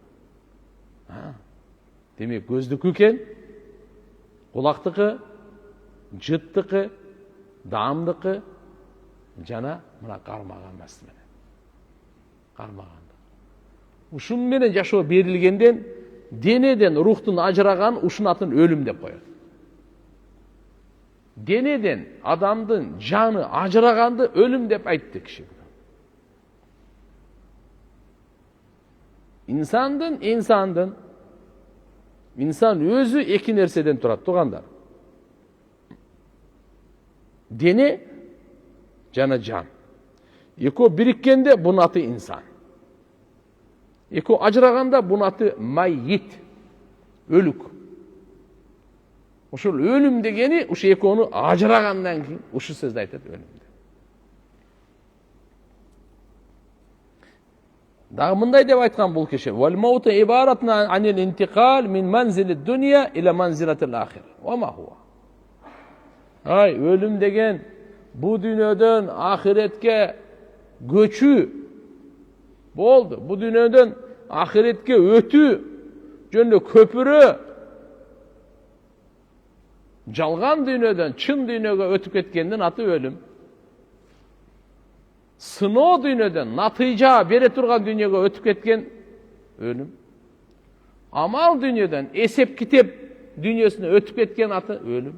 Демек көздүкү экен, кулактыкы, жыттыкы, даамдыкы жана мына кармаган эмес менен. Кармаган. Ушун менен жашоо берилгенден денеден рухтун ажыраган ушун атын өлүм деп коет. Денеден адамдын жаны ажыраганды өлүм деп айтты киши. İnsan өзү эки нерседен турат, тугандар. Дене жана жан. Экөө бириккенде бунун аты инсан. Экөө ажыраганда бунун аты майит, өлүк. Ошол өлүм дегени ушу экөөнү ажырагандан кийин ушу сөздү айтат өлүм. Дагы мындай деп айткан бул киши: "Вал мауту ибаратун анил интикал мин манзилид дунья иля манзилатил ахир." Ва ма хуа? Өлүм деген бу дүйнөдөн ахиретке көчүү болду. Бу дүйнөдөн ахиретке өтүү жөнүндө көпүрө. Жалган дүйнөдөн чын дүйнөгө өтүп кеткендин аты өлүм. Сыноо дүйнөдөн натыйжа бере турган дүйнөгө өтүп кеткен өлүм. Амал дүйнөдөн эсеп китеп дүйнөсүнө өтүп кеткен аты өлүм.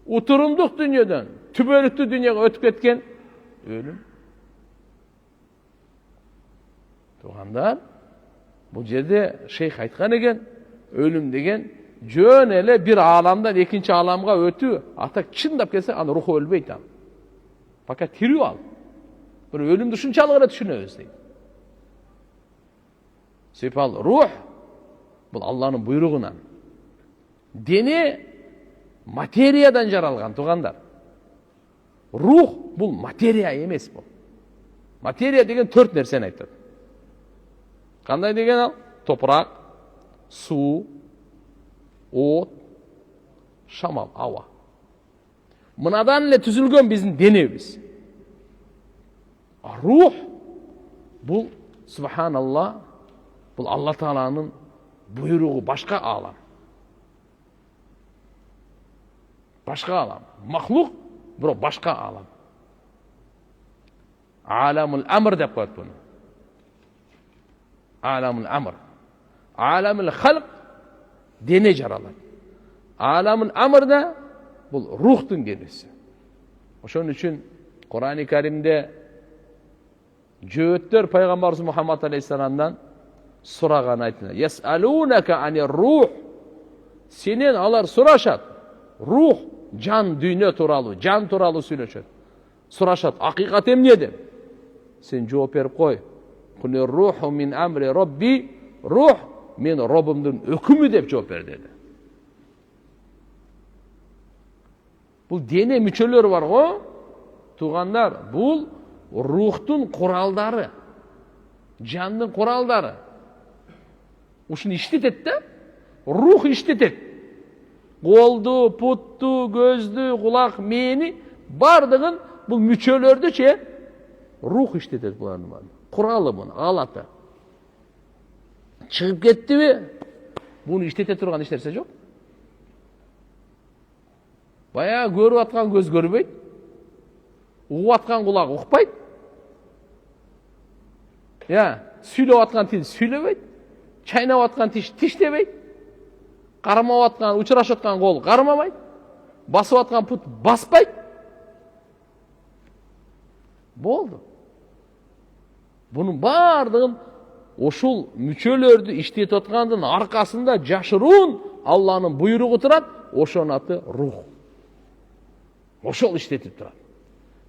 Утурумдук дүйнөдөн түбөлүктүү дүйнөгө өтүп кеткен өлүм. Тугандар, бул жерде шейх айткан экен, өлүм деген жөн эле бир ааламдан экинчи ааламга өтүү. Ата чындап келсе, аны руху өлбөйт ал. Пока тирүү ал. Bir ölümdü şunçalık ele düşünüyoruz deyip. Sebep ruh, bu Allah'ın buyruğundan. Deni materiyadan jaralgan, tuğandar. Ruh, bu materiya emes bu. Materiya degen 4 nerseni aytadi. Kanday degen al? Toprak, su, ot, şamal, hava. Mınadan ile tüzülgön bizim denemiz. Ruh, bu subhanallah, bu Allah Teala'nın buyruğu, başka alam. Başka alam. Mahluk, bu başka alam. Alamul amr dep koyat bunu. Alamul amr. Alamul halq dene jaralat. Alamul amr da bu ruhtun gelisi. Oşun üçün Kur'an-ı Kerim'de Cöğüttör Peygamberimiz Muhammed Aleyhisselam'dan soragan aytına. Yes'alûneke anir ruh. Senen alar soraşat. Ruh, can dünya turalı, can turalı söyleşet. Soraşat, hakikat emniyedi. Sen cevap verip koy. Kunir ruhu min amri Rabbi. Ruh, min Rabbimden hükümü dep cevap ver dedi. Bu dene müçölөр var o. Tuğanlar, bu ruhtun kuralları, canın kuralları. Uşunu işletet de, ruh işletet. Koldu, puttu, gözdü, kulak, meyni, bardığın bu müçölördü ruh işletet bularını. Kuralı bunu, alatı. Çıkıp gitti mi, bunu işletet durgan işlerse yok. Bayağı görüp atkan göz görmeydi. Uğup atkan kulak uqpaydı. Süylep atkan til süylebeydi. Çaynap atkan tiş tişlebeydi. Qarmap atkan, uçuraş atkan kol qarmamaydı. Basıp atkan put baspaydı. Boldu. Bunun bardığın oşul müçölördü işleyip atkandın arkasında jaşıruun Allah'ın buyruğu turat, oşonun atı ruh. ошол иштетип турат.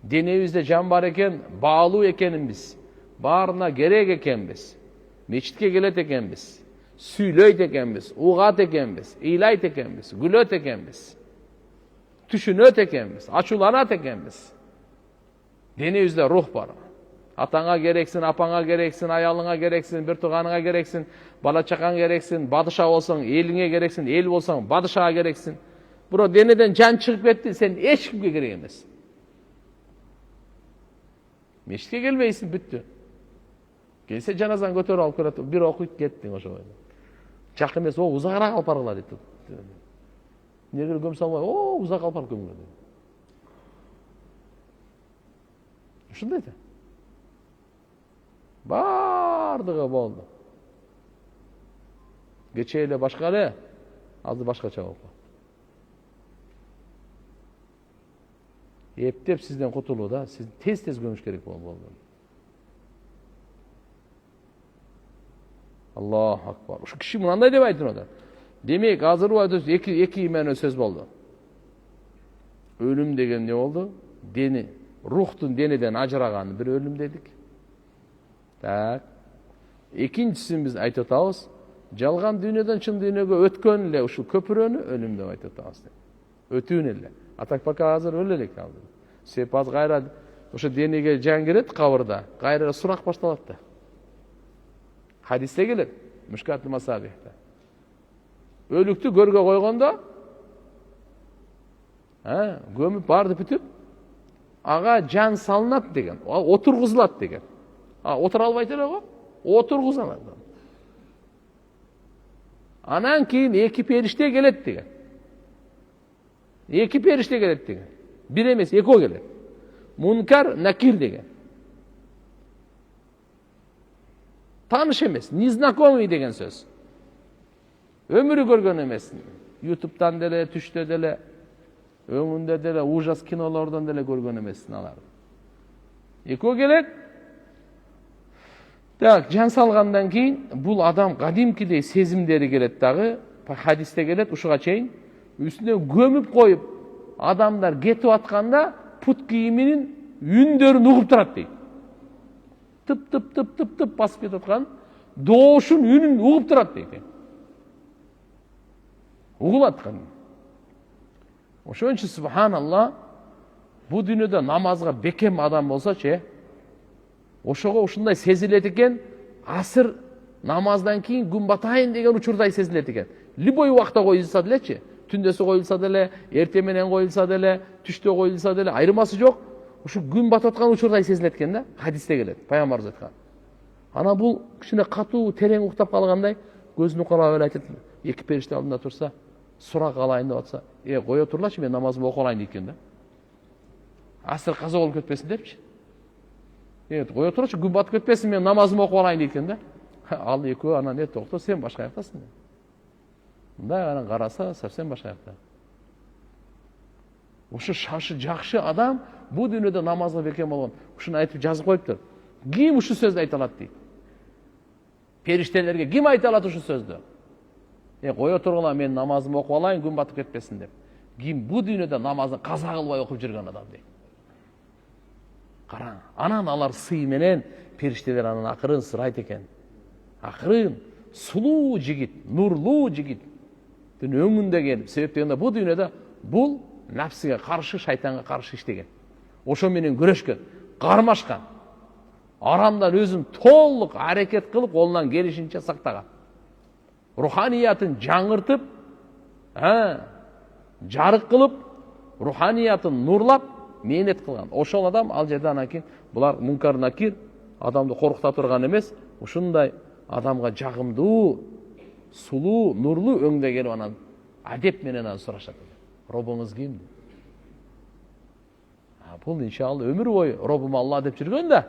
Денебизде жан бар экен, баалуу экенбиз, баарына керек экенбиз, мечитке келет экенбиз, сүйлөйт экенбиз, угат экенбиз, ыйлайт экенбиз, күлөт экенбиз, түшүнөт экенбиз, ачууланат экенбиз. Денебизде рух бар. Атаңа керексин, апаңа керексин, аялыңа керексин, бир тууганыңа керексин, бала чакаң керексин, бадыша болсоң, элиңе керексин, эл болсоң, бадышага керексин. Бирок денеден жан чыгып кетти, сен эч кимге керек эмес. Мешітке келмейсің, бүттү. Келсе жаназаны көтөрүп алып келет, бир окуйт кеттиң ошо. Жак эмес, о узагыраак алып баргыла дейт. Неге көм салбай, о узак алып барып көмгүлө дейт. Ушундай да. Бардыгы болду. Кечээ эле башка эле, азыр башкача болуп калды. Ептеп сізден құтылу да, сіз тез-тез көміш керек болды. Аллаху акбар. Ушу киши мынандай деп айтып атат. Демек, азыр айтып эки мээне сөз болду. Өлүм деген не болду? Дени, рухтун денеден ажыраганы бир өлүм дедик. Так. Экинчисин биз айтып атабыз, жалган дүйнөдөн чын дүйнөгө өткөн эле ушул көпүрөнү өлүм деп айтып атабыз. Өтүүнү эле. Атак пока азыр өлө элек алды. Сеп аз кайра ошо денеге жан кирет кабырда, кайра сурак башталат да. Хадисте келет, Мушкат Масабихта. Өлүктү көргө койгондо, көмүп барды бүтүп, ага жан салынат деген, отургузулат деген. Отура албайт эле го, отургузулат. Анан кийин эки периште келет деген. Эки периште келет деген. Бир эмес, экөө келет. Мункар, накир деген. Таныш эмес, незнакомый деген сөз. Өмүрү көргөн эмес. Ютубтан деле, түштө деле, өңүндө деле, ужас кинолордон деле көргөн эмесин алар. Экөө келет. Так, жан салгандан кийин бул адам кадимкидей сезимдери келет дагы, хадисте келет, ушуга чейин үстүнө көмүп коюп, адамдар кетип атканда пут кийиминин үндөрүн угуп турат дейт. Тып басып кетип аткан доошун үнүн угуп турат дейт. Угулат кан. Ошон үчүн субханалла, бу дүйнөдө намазга бекем адам болсочу, ошого ушундай сезилет экен, асыр намаздан кийин күн батайын деген учурдай сезилет экен. Любой убакта коюлса делечи, түндөсү коюлса деле, эртең менен коюлса деле, түштө коюлса деле, айырмасы жок. Ушу күн батып аткан учурдай сезилет экен да, хадисте келет, пайгамбарыбыз айткан. Ана бул кичине катуу, терең уктап калгандай, көзүн укалап эле айтат, эки периште алдында турса, сурак алайын деп атса, кое турлачы, мен намазымды окуп алайын дейт экен да. Асыр каза болуп кетпесин депчи. Кое турачы, күн батып кетпесин, мен намазымды окуп алайын дейт экен да. Ал экөө анан токто, сен башка жактасың. Мындай анан караса, совсем башка жакта. Ошо шашы жакшы адам бу дүйнөдө намазга бекем болгон. Ушуну айтып жазып коюптур. Ким ушу сөздү айта алат дейт. Периштелерге ким айта алат ушу сөздү? Кое тургула, мен намазымды окуп алайын, күн батып кетпесин деп. Ким бу дүйнөдө намазын каза кылбай окуп жүргөн адам дейт. Караң, анан алар сый менен периштелер анан акырын сурайт экен. Акырын, сулуу жигит, нурлуу жигит өңүндө келип, себеп дегенде бу дүйнөдө бул нафсиге каршы, шайтанга каршы иштеген. Ошо менен күрөшкөн, кармашкан. Арамдан өзүн толук аракет кылып, колунан келишинче сактаган. Руханиятын жаңыртып, жарык кылып, руханиятын нурлап, мээнет кылган. Ошол адам ал жерде анан кийин булар мункар накир, адамды коркута турган эмес, ушундай адамга жагымдуу, сулуу, нурлуу өңдө келип анан адеп менен анан сурашат. Робуңуз ким? Бул иншалла өмүр бою Робум Алла деп жүргөн да.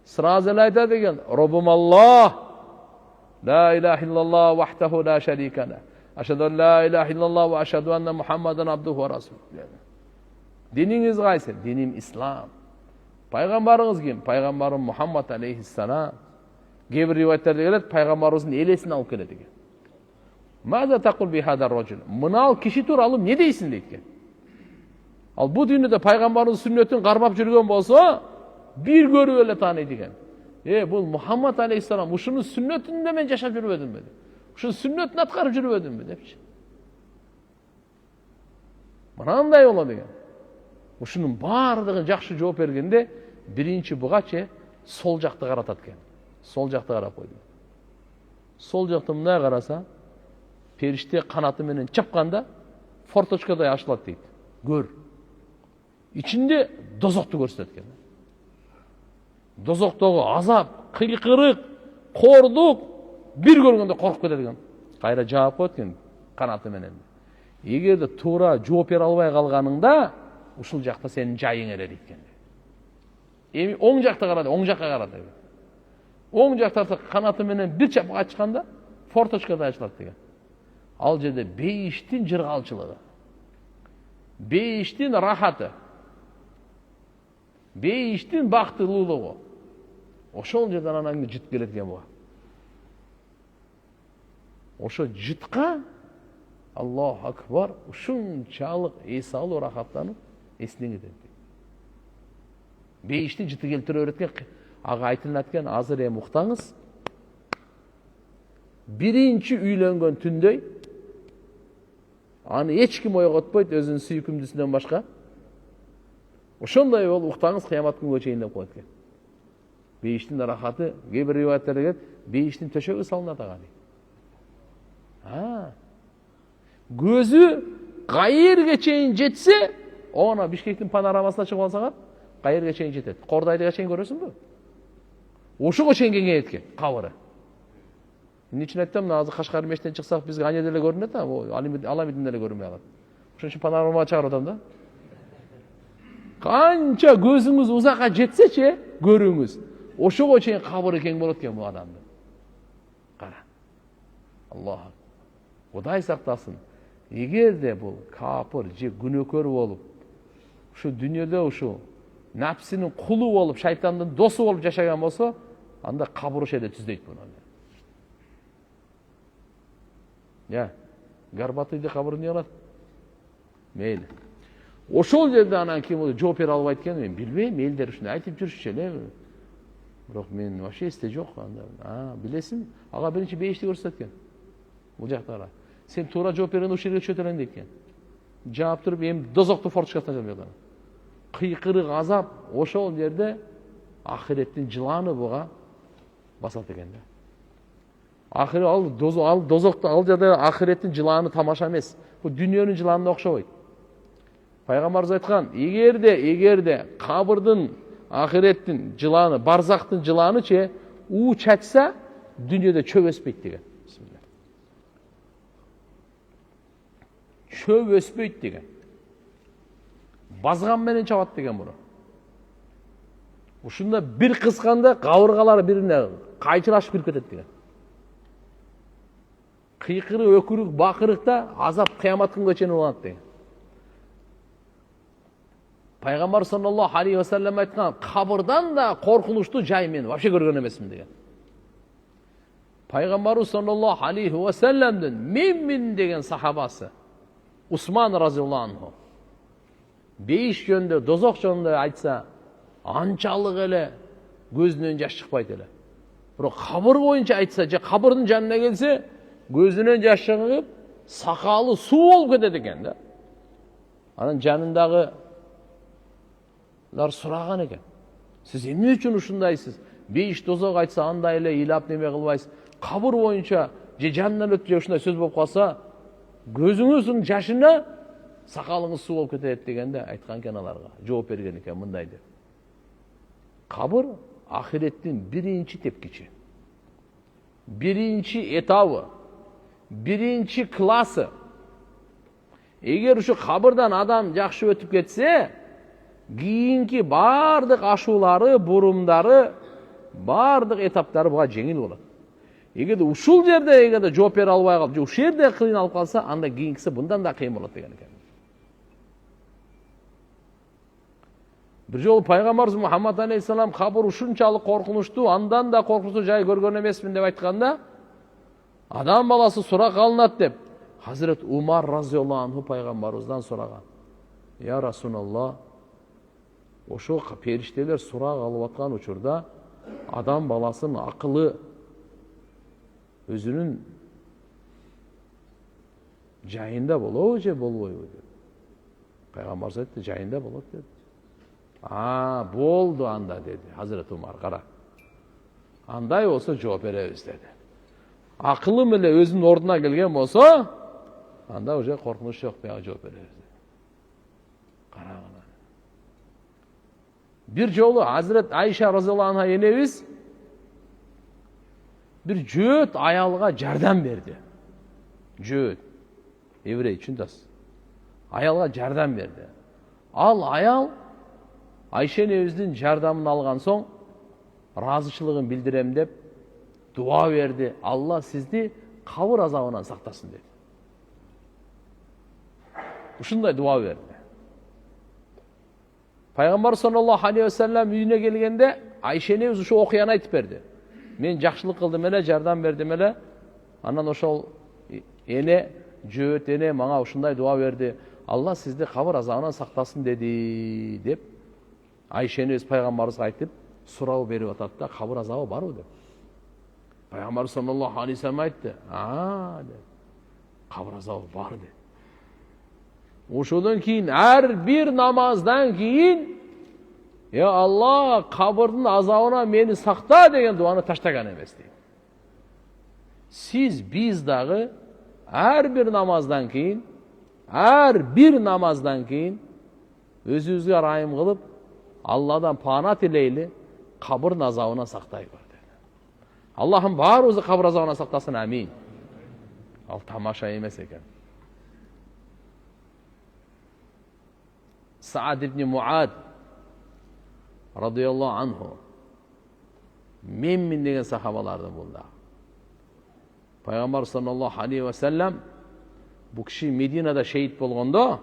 Сразу эле айта деген, Робум Алла, ла илаха иллаллах вахдаху ла шарика ла. Ашхаду ан ла илаха иллаллах ва ашхаду анна Мухаммадан абдуху ва расулух. Диниңиз кайсы? Диним ислам. Пайгамбарыңыз ким? Пайгамбарым Мухаммад алейхиссалам. Кээ-бир риваяттарда келет, пайгамбарыбыздын элесин алып келет экен. Маза тақул би хадар раджул. Мынал киши тууралуу эмне дейсиң дейт экен. Ал bu дүйнөдө пайгамбардын сүннөтүн кармап жүргөн болсо, бир көрүп эле тааныйт экен. Бул Мухаммад алейхиссалам ушунун сүннөтүндө мен жашап жүрбөдүмбү деп. Ушунун сүннөтүн аткарып жүрбөдүмбү депчи. Мынандай болот экен. Ушунун баардыгын жакшы жооп бергенде, биринчи бугачы сол жакты каратат экен. Сол жакты карап койду. Сол жакты мындай караса, периште канаты менен чапканда форточкадай ачылат дейт. Көр. İçinde dozoktu көрсөтөт. Дозоктогу азап, кыйкырык, кордук бир көргөндө коркуп кетет экен. Кайра жаап коет экен канаты менен. Эгерде туура жооп бере албай калганыңда, ушул жакта сенин жайың эле дейт экен. Эми оң жакта кара, оң жакка кара дейт. Оң жакта канаты менен бир чапка ачканда форточкада ачылат деген. Ал жерде бейиштин жыргалчылыгы, бейиштин рахаты, бейиштин бактылуулугу ошол жерден анан жыт келет экен буга. Ошо жытка Аллаху акбар ушунчалык эс алуу рахаттанып эсине кетет. Бейиштин жыты келтире берет экен. Ага айтылат экен, азыр эми уктаңыз. Биринчи үйлөнгөн түндөй аны эч ким ойготпойт өзүнүн сүйкүмдүсүнөн башка. Ошондой болуп уктаңыз кыямат күнгө чейин деп коет экен. Бейиштин рахаты, кээ бир риваяттерге бейиштин төшөгү салынат ага. Көзү кайерге чейин жетсе, она Бишкектин панорамасына чыгып алсаңар, кайерге чейин жетет. Кордайдыга чейин көрөсүңбү? Ошого чейин кеңейет экен кабыры. Эмне үчүн айтсам, азыр Кашкар мешиттен чыксак бизге ане деле көрүнөт, Аламидин деле көрүнбөй калат. Ошон үчүн панорамага чыгарып атам да. Канча көзүңүз узакка жетсечи, көрүңүз. Ошого чейин кабыры кең болот экен бул адамдын. Кара. Аллах. Кудай сактасын. Эгерде бул капыр же күнөөкөр болуп, ушу дүйнөдө ушу напсинин кулу болуп, шайтандын досу болуп жашаган болсо, анда кабыр ошо жерде түздөйт буну. Горбатыйды кабыры эмне кылат? Мейли. Ошол жерде анан ким жооп бере албайт экен, мен билбейм, элдер ушундай айтып жүрүшчү эле. Бирок мен вообще эсте жок анда. Билесиң, ага биринчи бейишти көрсөтөт экен. Бул жакта кара. Сен туура жооп бергенде ушул жерге чөтөлөң дейт экен. Жаап туруп, эми дозокту форточкасына жөнөтөт. Кыйкырык азап ошол жерде ахиреттин жыланы буга басат экен да. Ахири ал дозокту ал жерде ахиреттин жыланы тамаша эмес. Бул дүйнөнүн жыланына окшобойт. Пайгамбарыбыз айткан, эгерде кабырдын ахиреттин жыланы, барзактын жыланы уу чачса, дүйнөдө чөп өспөйт деген. Чөп өспөйт деген. Базган менен чабат деген буну. Ушунда бир кысканда кабыргалары бирине кайчылашып кирип кетет деген. Кыйкырык, өкүрүк, бакырыкта азап кыямат күнгө чейин уланат деген. Пайгамбар саллаллаху алейхи ва саллям айткан, кабырдан да коркунучтуу жай мен вообще көргөн эмесмин деген. Пайгамбарыбыз саллаллаху алейхи ва салламдын мен деген сахабасы Усман разияллаху анху бейиш жөнүндө, дозок жөнүндө айтса, анчалык эле көзүнөн жаш чыкпайт эле. Бирок кабыр боюнча айтса, же кабырдын жанына келсе, көзүнөн жаш чыгып, сакалы суу болуп кетет экен да. Анан жанындагы сураган экен. Сиз эмне үчүн ушундайсыз? Бейиш дозок айтса андай эле ыйлап неме кылбайсыз. Кабыр боюнча же жанынан өтүп ушундай сөз болуп калса, көзүңүздүн жашына сакалыңыз суу болуп кетет дегенде айткан экен аларга. Жооп берген экен мындай деп. Кабыр ахиреттин биринчи тепкичи. Биринчи этабы. Биринчи классы. Эгер ушу кабырдан адам жакшы өтүп кетсе, кийинки бардык ашуулары, бурумдары, бардык этаптары буга жеңил болот. Эгерде ушул жерде жооп бере албай калып, же ушул жерде кыйналып калса, анда кийинкиси мындан да кыйын болот деген экен. Бир жолу пайгамбарыбыз Мухаммад алейхиссалам кабыр ушунчалык коркунучтуу, андан да коркунучтуу жай көргөн эмесмин деп айтканда, адам баласы сурак алынат деп Hazret Umar разияллаху анху пайгамбарыбыздан сураган. Ya Rasulullah, ошо периштелер сурак алып аткан учурда адам баласынын акылы өзүнүн жайында болобу же болбойбу деп. Пайгамбарыбыз айтты, жайында болот dedi. Болду анда dedi Hazreti Umar, кара. Андай болсо жооп беребиз dedi. Акылы менен өзүнүн ордуна келген болсо, анда уже коркунуч жок, бияга жооп беребиз dedi. Караңыз. Bir жолу Hazret Ayşe radıyallahu anha enemiz bir жөөт аялга жардам берди. Жөөт. Еврей, чындасыз. Аялга жардам берди. Ал аял Айше энебиздин жардамын алган соң ыраазычылыгын билдирем деп дуа берди. Алла сизди кабыр азабынан сактасын деди. Ушундай дуа берди. Пайгамбар саллаллаху алейхи ва саллям үйүнө келгенде Айше энебиз ушу окуяны айтып берди. Мен жакшылык кылдым эле, жардам бердим эле. Анан ошол эне, жөөт эне мага ушундай дуа берди. Алла сизди кабыр азабынан сактасын деди деп Айше энебиз пайгамбарыбызга айтып суроо берип атат да, кабыр азабы барбы деп. Пайгамбар саллаллаху алейхи ва саллям айтты. Деп. Кабыр азабы бар деп. Ошодон кийин ар бир намаздан кийин "Я Алла, кабырдын азабынан мени сакта" деген дуаны таштаган эмес дейт. Сиз биз дагы ар бир намаздан кийин өзүбүзгө райым кылып, Алладан пана тилейли, кабырдын азабынан сактайлы dedi. Аллахым баарыбызды кабыр азабынан сактасын, амин. Ал тамаша эмес экен. Саад ибн Муад радıyallahu anhu меммин деген сахабалардын булда. Пайгамбар саллаллаху алейхи ва саллям бу киши Мединада шейит болгондо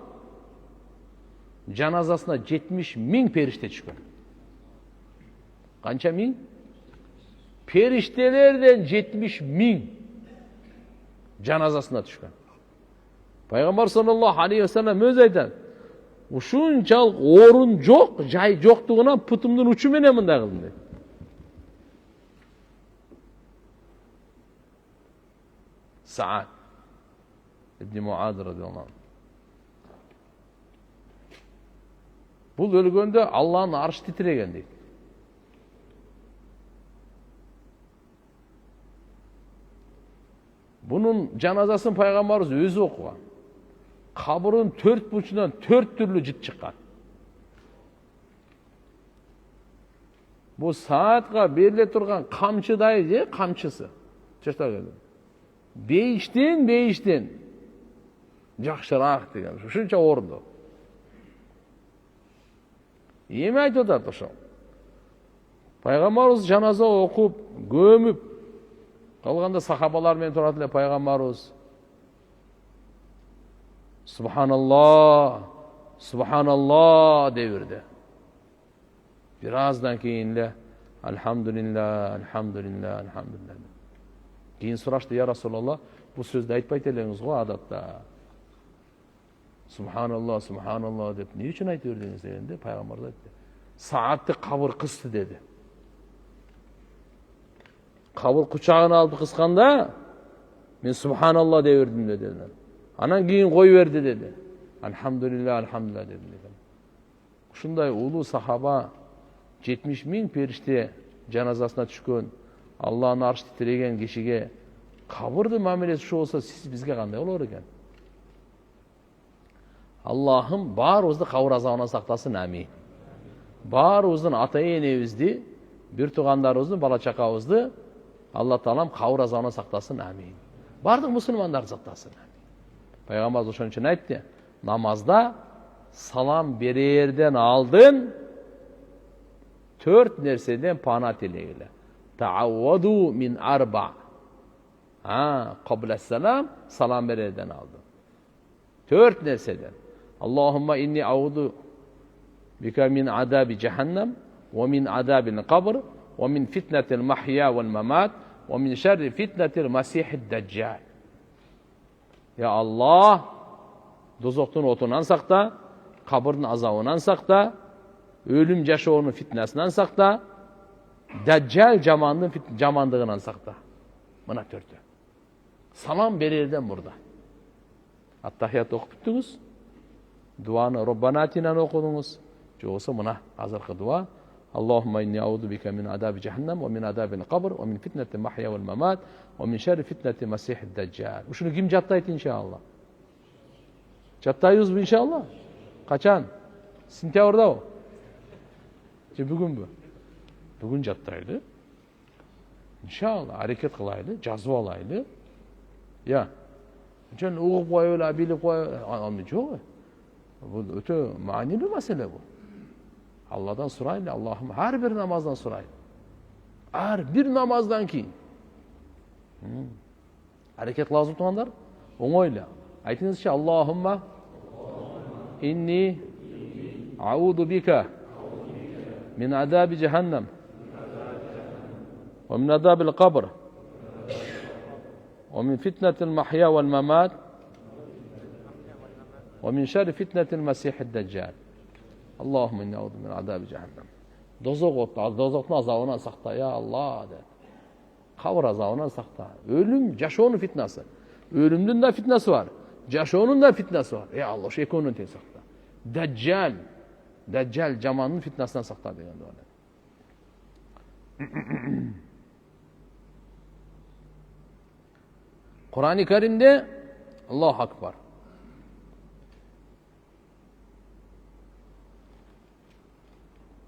жаназасына 70.000 периште түшкөн. Канча миң? Периштелерден 70.000 жаназасына түшкөн. Пайгамбар саллаллаху алейхи ва саллям өзү айтат: ушунчалык орун жок, жай жоктугунан путумдун учу менен мындай кылдым дейт. Саад ибн Муад радıyallahu anh. Бул өлгөндө Алланын аршы титиреген дейт. Бунун жаназасын пайгамбарыбыз өзү окуган. Кабырын 4 бурчунан 4 түрлүү жыт чыккан. Бу Саадга бериле турган камчыдай же камчысы. Чырта келди. Бейиштен жакшыраак деген. Ушунча орунду. Эми айтып атат ошо. Пайгамбарыбыз жаназа окуп, көмүп калганда сахабалар менен турат эле пайгамбарыбыз Subhanallah, Subhanallah devirdi. Birazdan keyin de Elhamdülillah, Elhamdülillah, Elhamdülillah. Keyin soraştı, ya Resulallah, bu sözde aytpayt elеңiz go adatda. Subhanallah, Subhanallah dep ne üçün aytып бердиңиz дегенде пайгамбар айтты. Saatти кабыр кысты dedi. Кабыр кучагына алып кысканда мен Subhanallah devirdim dedi. Анан кийин кой берди dedi. Elhamdülillah, Elhamdülillah dedi. Ушундай улуу сахаба 70.000 периште жаназасына түшкөн, Алланын аршы титиреген кишиге кабырдын мамилеси ушу болсо, сиз бизге кандай болор экен? Аллахым баарыбызды кабыр азабынан сактасын, амин. Баарыбыздын ата энебизди, бир туугандарыбызды, бала чакабызды Алла таалам кабыр азабынан сактасын, амин. Бардык мусулмандарды сактасын, амин. Пайгамбарыбыз ошон үчүн айтты, намазда салам берерден алдын 4 нерседен пана тилегиле. Таавваду мин арба. Кабла салам берерден алдын. 4 нерседен. Аллахумма инни ауду бика мин адаби джаханнам, ва мин адабил кабр, ва мин фитнатил махья вал мамат, ва мин шарри фитнатил масихид даджжал. Ya Allah, dozоктун отунан сакта, kabırın azabından sakta, ölüm жашоонун fitnesinden sakta, Dajjal jamandığından sakta. Mına törtü. Salam bererden burada. Attahiyat okup bittiniz. Duanı Rabbana atina okudunuz. Joğusa mına azırkı dua. Allahümme inni a'udhu bika min adabi cehennem ve min adabil qabr ve min fitneti mahya vel mamat ve min şerri fitneti mesihid dajjal. Şunu kim jattaydı inşallah? Jattayız mı inşallah? Kaçan? Sentyabrda o. Bugün bu. Bugün jattaydı. İnşallah hareket kılaydı, cazı olaydı. Ya. Can uğup koyuyorlar, bilip koyuyorlar. Anlamı yok. Bu öte manili mesele bu. Allah'tan sorayla, Allah'ım her bir namazdan sorayla. Her bir namazdan ki. Hareket lazım tutanlar. Oğuyla. Aytınız ki Allahümme inni a'udu bika min adabi cehennem ve min adabil qabr ve min fitnetil mahya vel mamat ve min şerri fitnetil mesihid dajjal. Allahümme inni a'udu min adabi cehennem. Dozokun azabından sakta ya Allah de. Kabir azabından sakta. Ölüm, жашоонун fitnesi. Ölümdün de fitnesi var. Жашоонун da fitnesi var. Ya Allah şu ekonominin teyin sakta. Dajjal jamanın fitnesinden sakta degan dua. Kur'an-ı Kerim'de Allahu Akbar.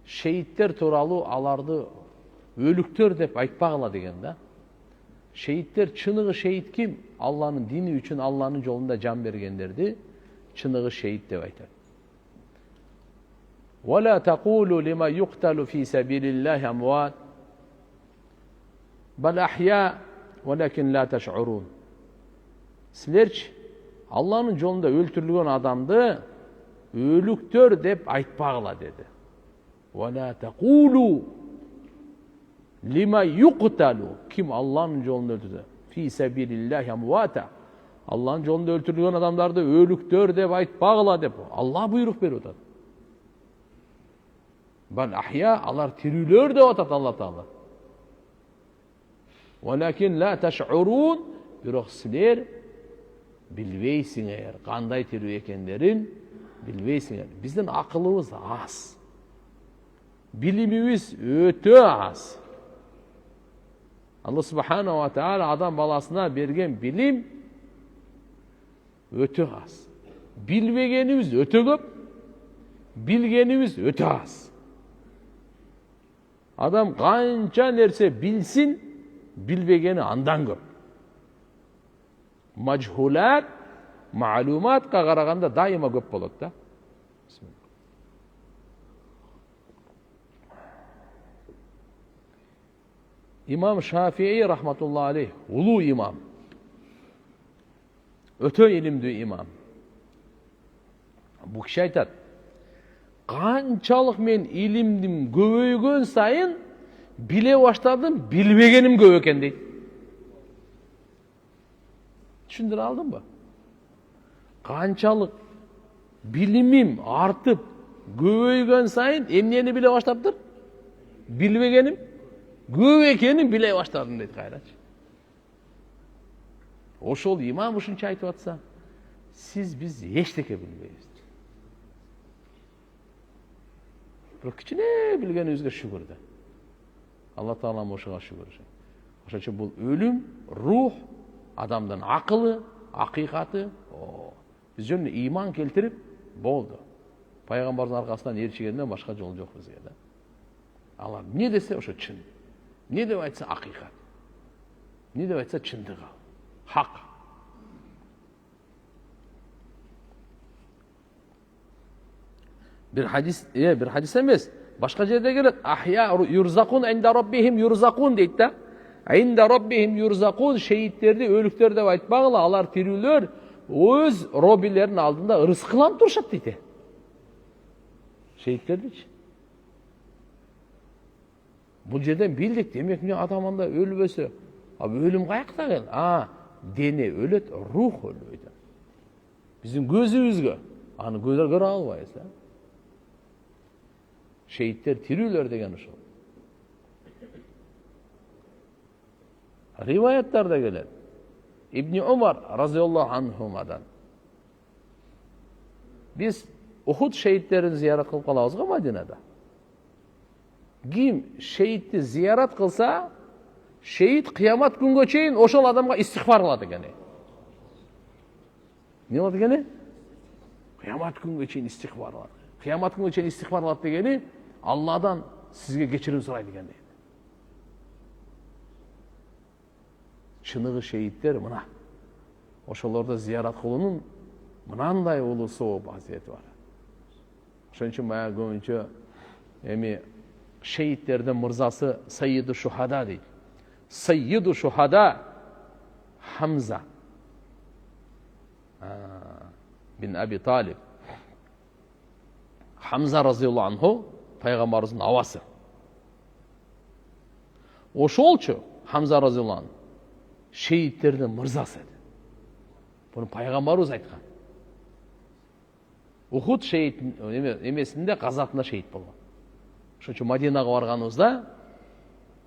Şehitler turalı alardı ölüktör dep aytpagıla degende. Şehitler çınığı şehit kim? Allah'ın dini üçün Allah'ın yolunda can bergenlerdi. Çınığı şehit dep aytadi. وَلَا تَقُولُوا لِمَا يُقْتَلُ فِي سَبِيلِ اللّٰهِ أَمْوَاتٍ بَلْ أَحْيَاءٌ وَلَكِنْ لَا تَشْعُرُونَ. Sizler Allah'ın yolunda öldürülген adamdı ölüktör dep aytpagıla dedi. وَلَا تَقُولُوا لِمَا يُقْتَلُ. Kim Allah'ın yolunda öldürdü? فِي سَبِيلِ اللّٰهِ أَمْوَاتًا. Allah'ın yolunda öldürülgen adamlarda ölüktör dep aytpagıla dep Allah buyruk beriyordu. Bal ahya, alar tirilör de atat Allah Teala. Walakin la teş'urun. Biroq sizler bilbeysiңер, qanday tiriyor ekenlerin bilbeysiңер. Bizden akılımız az. Bilimimiz öte az. Allah Subhanahu ve Teala adam balasına bergen bilim öte az. Bilmegenimiz öte köp, bilgenimiz öte az. Adam kança nerse bilsin, bilbegeni andan köp. Majhulat, ma'lumatqa qaraganda daima köp bolot da. İmam Şafii rahmetullahi aleyh, ulu imam. Öte ilimli imam. Bu kişi aytat. Kançalık men ilimdim köböйгөн sayın bile başladım, bilmegenim köp eken deydi. Düşündüre aldın mı? Kançalık bilimim artıp köböйгөн sayın emniyeni bile başlaptır. Bilmegenim köp ekenin bile başladım deydi Kayraç. Oşol imam uşuncha aytып atsa, siz biz eçteke bilmeyiz. Bir kichine bilgenimizge şükür de. Allah Teala oşuğa şükür. Oşuncha bu ölüm, ruh, adamdan akılı, hakikati, biz jönüne iman keltirip boldu. Peygamberin arkasından erişigenden başka yol yok bizge de. Allah ne dese oşo çın. Ne dep aytsa hakikat. Ne dep aytsa çındığı. Hak. Bir hadis emes. Başka yerde gelir. Ahya yurzakun inde rabbihim yurzakun deydi de. İnde rabbihim yurzakun, şehitlerdi, ölükleri de aytpagıla, alar tirilör öz Robbilerin aldında rızkılan duruşat deydi. Şehitlerdi. Bu yerden bildik demek ne adamında ölbösü. Abi ölüm kayakta gel. Dene ölet, ruh ölüydü. Bizim gözümüzge аны көре албайбыз. Шейиттер тирүүлөр деген ошол. Риваяттарда келет. Ибн Умар разияллаху анхумадан. Биз Ухуд шейиттерин зиярат кылып калабыз го Мадинада. Ким шейитти зиярат кылса, шейит кыямат күнгө чейин ошол адамга истигфар кылат экен. Не кылат экен? Кыямат күнгө чейин истигфар кылат. Кыямат күнгө чейин истигфар кылат дегени Алладан сизге кечирим сурайт экен дейт. Чыныгы шейиттер мына. Ошолорду зиярат кылуунун мынандай улуу сооп азиети бар. Ошон үчүн баягы көбүнчө эми шейиттердин мырзасы Саййиду Шухада дейт. Саййиду Шухада Хамза бин Аби Талиб. Хамза разияллаху анху пайгамбарыбыздын абасы. Ошолчу Хамза разияллаху анху шейиттердин мырзасы эди. Буну пайгамбарыбыз айткан. Ухуд шейит эмесинде казатында шейит болгон. Ошон үчүн Мадинага барганыбызда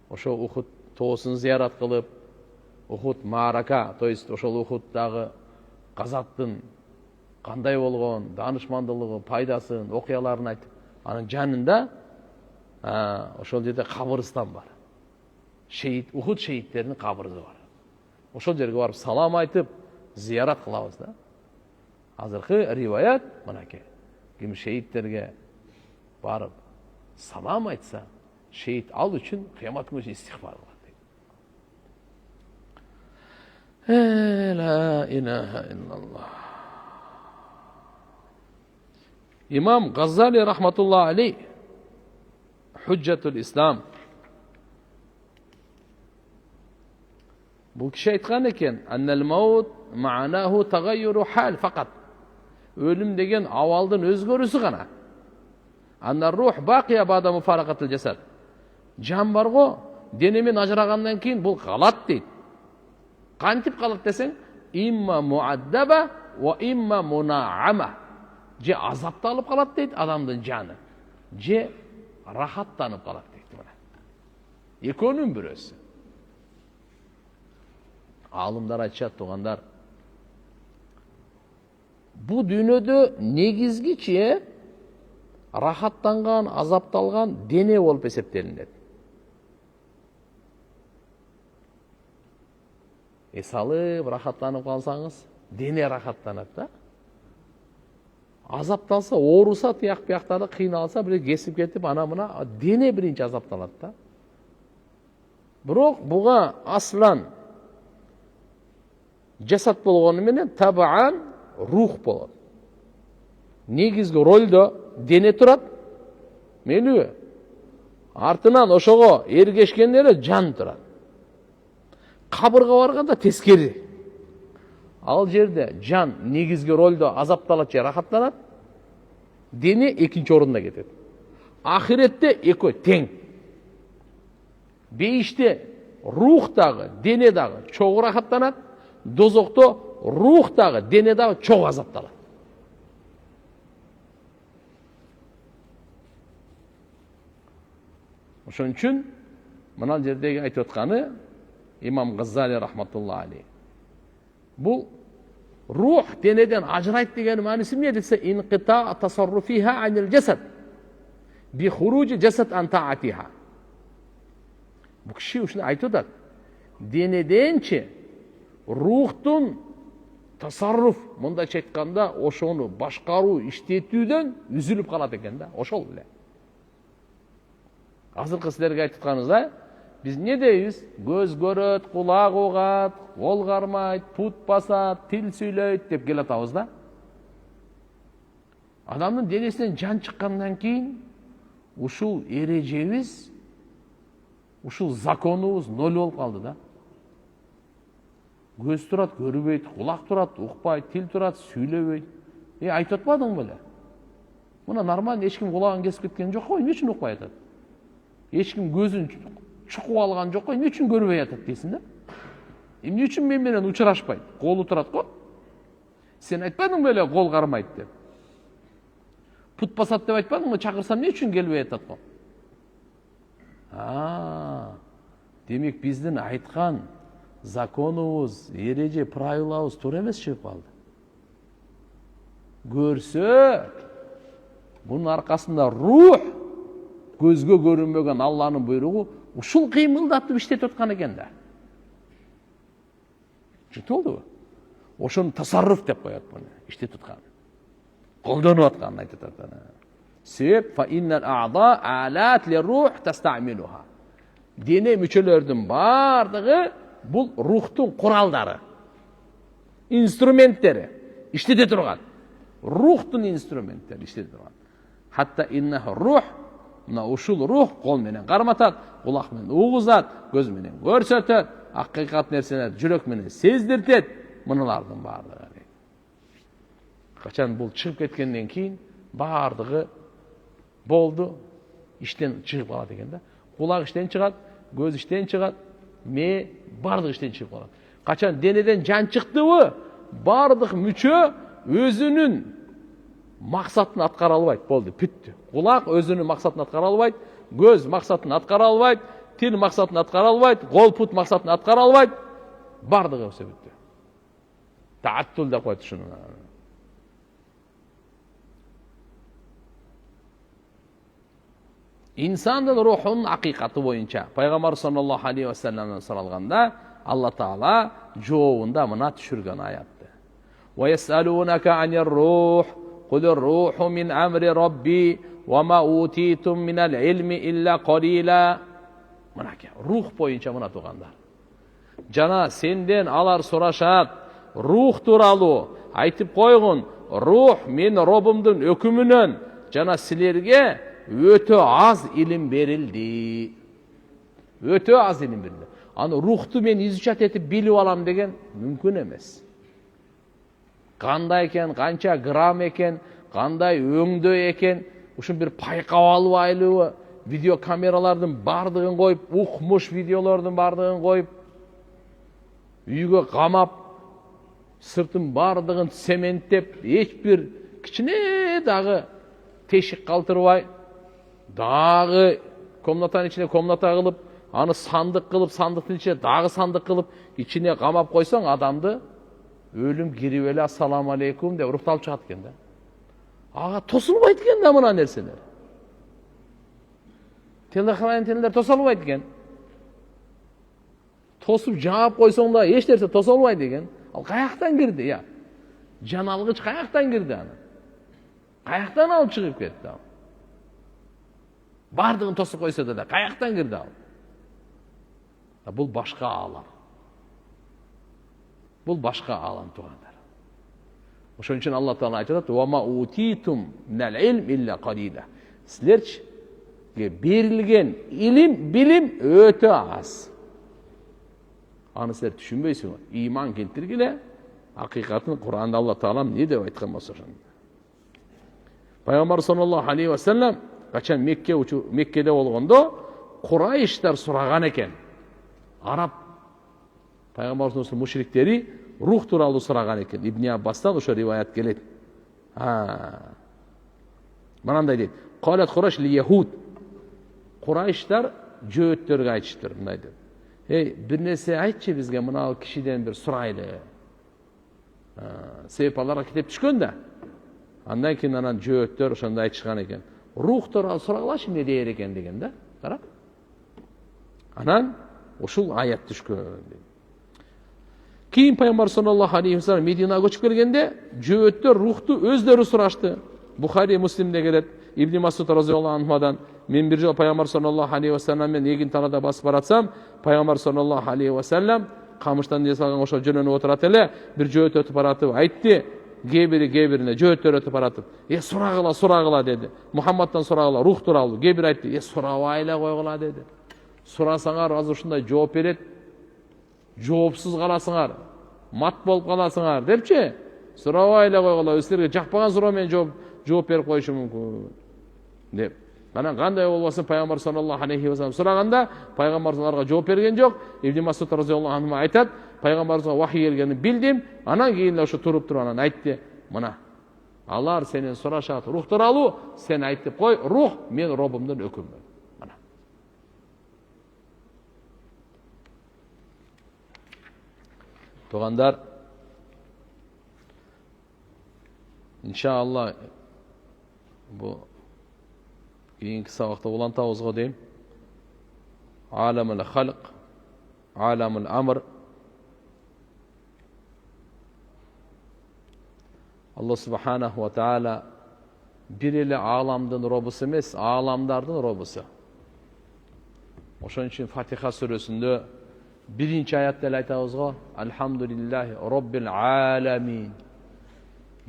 ошо Ухуд тоосун зиярат кылып, Ухуд маарака, то есть ошол Ухуддагы казаттын кандай болгон, даанышмандылыгы, пайдасын, окуяларын айтып, анын жанында ошол жерде кабырстан бар. Шейит, Ухуд шейиттеринин кабыры бар. Ошол жерге барып салам айтып, зиярат кылабыз да. Азыркы риваят мынакей. Ким шейиттерге барып салам айтса, шейит ал үчүн кыямат күнү истигфар кылат дейт. Ла илаха иллаллах. Имам Газзали рахматуллах алейх Худжатул Ислам. Бул киши айткан экен, аннал маут ма'наху тагайюру хал фақат. Өлүм деген абалдын өзгөрүүсү гана. Аннар рух бақия бада муфаракатыл жасад. Жан бар го, денемен ажырагандан кийин бул калат дейт. Кантип калат десең, имма муаддаба ва имма мунаама. Же азапталып калат дейт адамдын жаны. Же рахаттанып калат дейт. Экөөнүн бирөөсү. Алымдар айтышат тугандар. Бу дүйнөдө негизгичи рахаттанган, азапталган дене болуп эсептелинет. Эсалып рахаттанып калсаңыз, дене рахаттанат да. Азапталса, ооруса, тияк-бияктары кыйналса, бир кесип кетип, ана мына дене биринчи азапталат да. Бирок буга аслан жасат болгону менен табаан рух болот. Негизги ролдо дене турат, мейлиби? Артынан ошого эргешкендери жан турат. Кабырга барганда тескери. Ал жерде жан негизги ролдо азапталат же рахаттанат, дене экинчи орунда кетет. Ахиретте экөө тең. Бейиште рух дагы, дене дагы чогуу рахаттанат, дозокто рух дагы, дене дагы чогуу азапталат. Ошон үчүн мына жердеги айтып атканы имам Газзали рахматуллах алейх. Бул рух денеден ажырайт деген мааниси эмне десе, инқита тасарруфиха анил жасад би хуруджи жасад ан таатиха. Бул киши ушуну айтып атат. Денеденчи рухтун тасарруф, мындайча айтканда, ошону башкаруу, иштетүүдөн үзүлүп калат экен да, ошол эле. Азыркы силерге айтып атканыбызда, биз не дейбиз? Көз көрөт, кулак угат, кол кармайт, пут басат, тил сүйлөйт деп келе атабыз да. Адамдын денесинен жан чыккандан кийин ушул эрежебиз, ушул законубуз ноль болуп калды да. Көз турат, көрбөйт, кулак турат, укпайт, тил турат, сүйлөбөйт. Айтып атпадың беле? Мына нормально эч ким кулагын кесип кеткен жок кой, эмне үчүн укпай атат? Эч ким көзүн чукуп алган жок кой, эмне үчүн көрбөй атат дейсиң да? Эмне үчүн мен менен учурашпайт? Колу турат го. Сен айтпадың беле кол кармайт деп? Put basat деп айтпадың ба? Чакырсам не үчүн келбей атат го? Демек биздин айткан законубуз, эреже, правилабыз туура эмес чыгып калды. Көрсө, бунун аркасында рух, көзгө көрүнбөгөн Алланын буйругу ушул кыймылдатып иштетип аткан экен да. Болдубу? Ошону тасарруф деп коет буну, иштетип аткан. Колдонуп атканын айтып атат. Себеп фа иннал а'да алат лирух тастамилуха. Дене мүчөлөрдүн бардыгы бул рухтун куралдары, инструменттери, иштете турган. Рухтун инструменттери иштете турган. Хатта иннаху рух, мына ушул рух кол менен карматат, кулак менен угузат, көз менен көрсөтөт, акыйкат нерселерди жүрөк менен сездиртет. Мыналардын бардыгы. Качан бул чыгып кеткенден кийин бардыгы болду, иштен чыгып калат экен да. Кулак иштен чыгат, көз иштен чыгат, ме бардыгы иштен чыгып калат. Качан денеден жан чыктыбы, бардык мүчө өзүнүн максатын аткара албайт, болду, бүттү. Кулак өзүнүн максатын аткара албайт, көз максатын аткара албайт, тил максатын аткара албайт, кол пут максатын аткара албайт, бардыгы өсө бүттү. Тааттул деп коет ушуну. İnsanın ruhunun hakikati boyunca Peygamber sallallahu aleyhi ve sellem'den sorulganda Allah Teala çoğunda mına düşürgen ayattı. Ve yes'alûneke anir ruh kulir ruhu min emri rabbi ve ma utitum minel ilmi illa qalila. Ruh boyunca mına tuğanda. Jana senden alar soraşat ruh turalı aytıp koygun ruh min Rabbimdin ökümünün jana silerge öte az ilim berildi. Öte az ilim berildi. Anı ruhtu men izuçat etip bilip alam degen mümkün emes. Kanday eken, kança gram eken, kanday öңdö eken, uşun bir payqap albaylığı, video kameralardın bardığın koyup, ukmuş videolardın bardığın koyup, uyga kamap, sırtın bardığın sementtep, hiçbir kichine dağı teşik kaltırбай, dağı komnatanın içine komnata kılıp, anı sandık kılıp, sandıktın içine dağı sandık kılıp, içine kamap koysan adamdı, ölüm giriveli assalamu aleykum de ruhtal çıkat eken da. Ağa tosulbayt eken da mına nerseler. Telefonlar tosulbayt eken. Tosup cevap koysan da eç derse tosulbayt eken. Al kayaktan girdi ya. Janalgıç kayaktan girdi anı. Kayaktan alıp çıkıp ketdi al. Bardığın tosup koysa da kayaktan girdi al. Bu başka alam. Bu başka alam tuğanlar. Oşun için Allah Teala aytadi: "Ve ma utitum minel ilm illa qalila." Sizlerçe berilgen ilim, bilim öte az. Anı sizler düşünbeysin. İman keltirgile hakikatin Kur'an'da Allah Teala ne dep aytkan bolsa şunu. Peygamber sallallahu aleyhi ve sellem kaçan Mekke'de olganda Kurayşlar soragan eken. Arap Peygamberimizin müşrikleri ruh turalı soragan eken. İbn Abbas'tan şu rivayet gelet. Mananday deydi. Qalat Quraysh li Yahud. Kurayşlar jööttörgө aytıştır bunday dep. Hey, bir nerse aytçı bizge mına kişiden bir suraylı. Sebep alara kitep düşkön da. Andan keyin anan jööttөр ошондой айтышкан экен. Рух тууралуу сурагылачы эмне дээр экен деген да. Карап. Анан ушул аят түшкөн. Кийин Пайгамбар саллаллаху алейхи ва саллям Мединага көчүп келгенде jööттөр рухту өздөрү сурашты. Бухари, Муслимде келет. Ибн Масуд разияллаху анхудан мен бир жолу Пайгамбар саллаллаху алейхи ва саллям мен эгин талада басып баратсам, Пайгамбар саллаллаху алейхи ва саллям камыштан жасалган ошо жөнөнүп отурат эле, бир jööт өтүп баратып айтты. Gebirine jööttөр ötüp baratып, сурагыла dedi. Muhammad'dan сурагыла, ruh turalуу. Gebir aytты, сурабайла койгула dedi. Сурасаңар азыр ушундай жооп берет. Жоопсуз каласыңар, мат болуп каласыңар депчи. Сурабайла койгула, силерге жакпаган суроо менен жооп берип коюшу мүмкүн деп. Анан кандай болбосун Пайгамбар саллаллаху алейхи ва саллям сураганда, Пайгамбар аларга жооп берген жок. Ибн Масуд разияллаху анху айтат, Пайгамбарга вахий келгенин билдим. Анан кийин ошо туруп анан айтты, мына Алар сенен сурашат рух тууралуу, сен айтып кой, рух мен Робумдун өкүмү. Мына. Тугандар, иншалла bu keyingi sabakta ulantabızga deyim. Alamul halq, alamul amr. Allah subhanahu wa ta'ala bir ele alamdın robusu emas, alamdardın robusu. Oşun için Fatiha suresinde birinci ayette aytabızga Elhamdülillahi Rabbil alamin.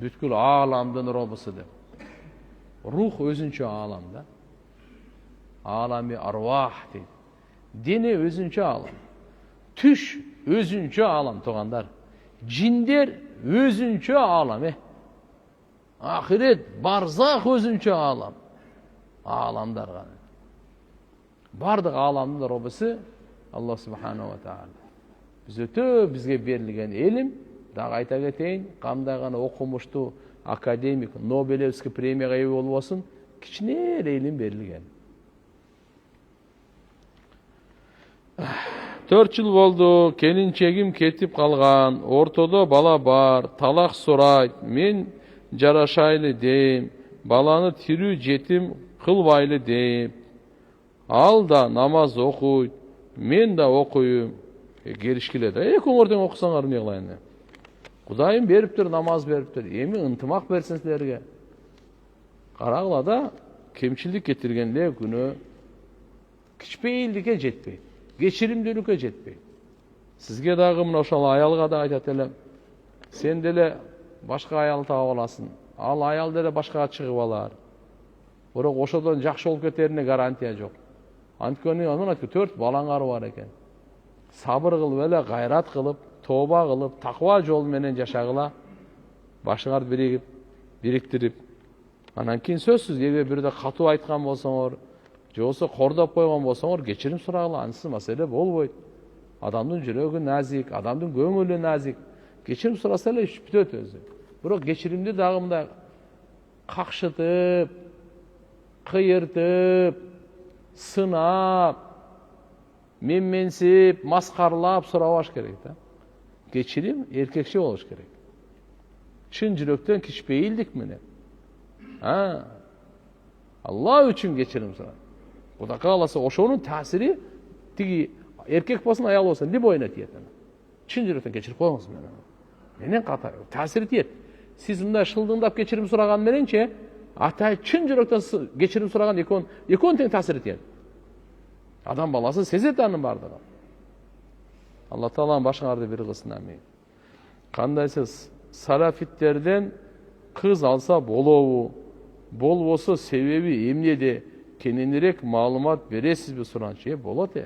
Bütkül alamdın robusu dep. Ruh özünçe alamda. Alami arvah deydi. Dini özünçe alam. Түш өзүнчө алам тугандар. Жиндер өзүнчө алам. Ахирет, барзах өзүнчө алам. Аламдар гана. Бардык аламдын робусу Аллах субханаху ва таала. Бизге берилген элим, дагы айта кетейин, кандай гана окумуштуу академик Нобелевский премияга ээ болбосун, кичине элим берилген. 4 жыл болду, келинчегим кетип калган, ортодо бала бар, талак сурайт, мен жарашайлы дейм, баланы тирүү жетим кылбайлы дейм. Ал да намаз окуйт, мен да окуйм. Келишкилет. Көңөрдөн окусаңар эмне кылайын? Кудайым бериптир, намаз бериптир. Эми ынтымак берсин силерге. Карагыла да кемчилик кетиргенде күнөө кичпейилдикке жетпейт. Geçirimdүүлүккө жетпейт. Сизге дагы мына ошол аялга да айтат элем. Сен деле башка аял таап аласың. Ал аял деле башкага чыгып алар. Бирок ошодон жакшы болуп кетерине гарантия жок. Анткени анын 4 балаңар бар экен. Сабыр кылып эле, гайрат кылып, тооба кылып, таква жол менен жашагыла. Башыңарды бириктирип, анан кийин сөзсүз эгер бирде катуу айткан болсоңор, же болсо кордоп койгон болсоңор, кечирим сурагыла, анысы маселе болбойт. Адамдын жүрөгү назик, адамдын көңүлү назик. Кечирим сураса эле иш бүтөт өзү. Бирок кечиримди дагы мындай какшытып, кыйыртып, сынап, менменсип, маскарлап сурабаш керек да. Кечирим эркекче болуш керек. Чын жүрөктөн кичпейилдик менен. Алла үчүн кечирим сурат. Кудай кааласа ошонун таасири тиги эркек болсун, аял болсун, эмне боюна тиет. Чын жүрөктөн кечирип коюңуз менен ката таасири тиет. Сиз мындай шылдыңдап кечирим сураган мененче, атай чын жүрөктөн кечирим сураган экөөнүн тең таасири тиет. Адам баласы сезет анын бардыгын. Алла Таалам башыңарды бир кылсын, амин. Кандайсыз салафиттерден кыз алса болобу? Болбосо себеби эмнеде? Кененирээк маалымат бересизби суранчы? Болот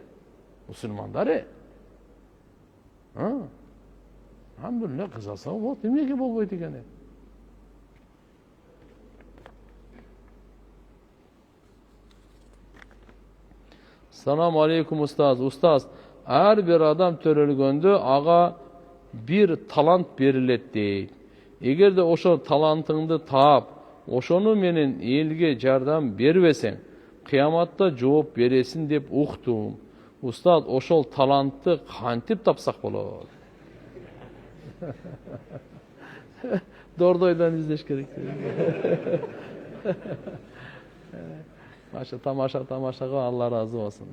мусулмандар. Алхамдулилlah, кыз алса болот. Эмнеге болбойт экен? Assalamu alaikum ustaz. Ustaz, her bir adam törölgöndө ага bir talant berilet deyt. Eger de oşo talantыңды таап, ошону менен элге жардам бербесең, кыяматта жооп бересиң деп уктум. Ustaz, ошол талантты кантип тапсак болот? Дордойдон издеш керек. Маша тамашага Алла разы болсын.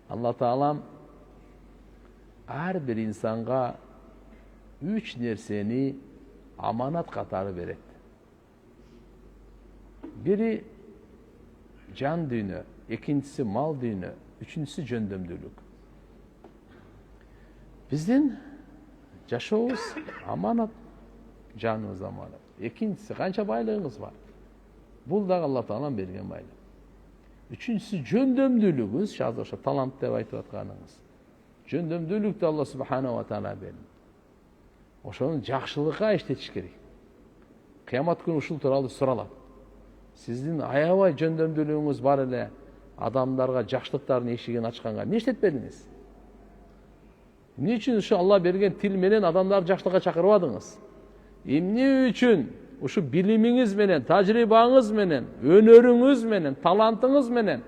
Алла Таалам ар бир инсанга 3 нерсени аманат катары берет. Бири жан дүйнө, экинчиси мал дүйнө, үчүнчүсү жөндөмдүүлүк. Биздин жашообуз аманат, жаныбыз аманат. Экинчиси канча байлыгыңыз бар? Бул дагы Алла Таалам берген байлык. Үчүнчүсү жөндөмдүүлүгүңүз, азыр ошо талант деп айтып атканыңыз. Жөндөмдүүлүктү Алла Субханаху ва Таала берди. Ошону жакшылыкка иштетиш керек. Кыямат күнү ушул тууралуу суралат. Сиздин аябай жөндөмдүүлүгүңүз бар эле, адамдарга жакшылыктардын эшигин ачканга эмне иштетпедиңиз? Эмне үчүн ушу Алла берген тил менен адамдарды жакшылыкка чакырбадыңыз? Эмне үчүн ушу билимиңиз менен, тажрыйбаңыз менен, өнөрүңүз менен, талантыңыз менен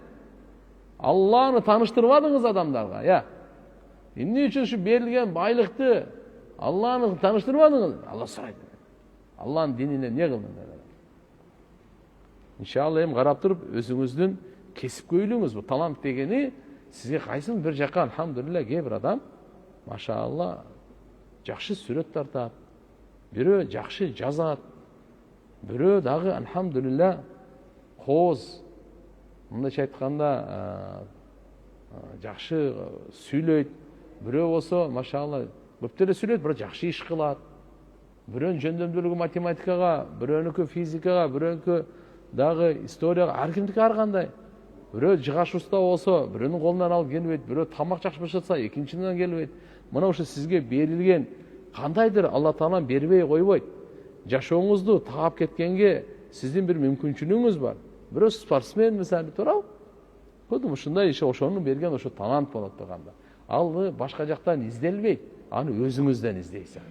Алланы таныштырбадыңыз адамдарга, я. Эмне үчүн ушу берилген байлыкты Алланы таныштырбадыңыз? Алла сурайт. Алланын динине эмне кылдың? Иншалла эми карап туруп өзүңүздүн кесипкөйлүгүңүз, бул талант дегени сизге кайсын бир жака алхамдулилля кээ бир адам машаалла жакшы сүрөт тартат, бирөө жакшы жазат, бирөө дагы алхамдулилля кооз, мындайча айтканда жакшы сүйлөйт, бирөө болсо машаалла көп эле сүйлөйт, бирок жакшы иш кылат. Бирөөнүн жөндөмдүүлүгү математикага, бирөөнүкү физикага, бирөөнүкү дагы историяга, ар кимдики ар кандай. Бирөө жыгаш уста болсо, бирөөнүн колунан алып келбейт, бирөө тамак жакшы бышыртса, экинчинен келбейт. Мына ошо сизге берилген кандайдыр Алла Таалам бербей койбойт. Жашооңузду таап кеткенге сиздин бир мүмкүнчүлүгүңүз бар. Бирөө спортсмен мисалы, туурабы? Кодум ушундай иш, ошонун берген ошо талант болот турганда. Ал башка жактан изделбейт, аны өзүңүздөн издейсиз.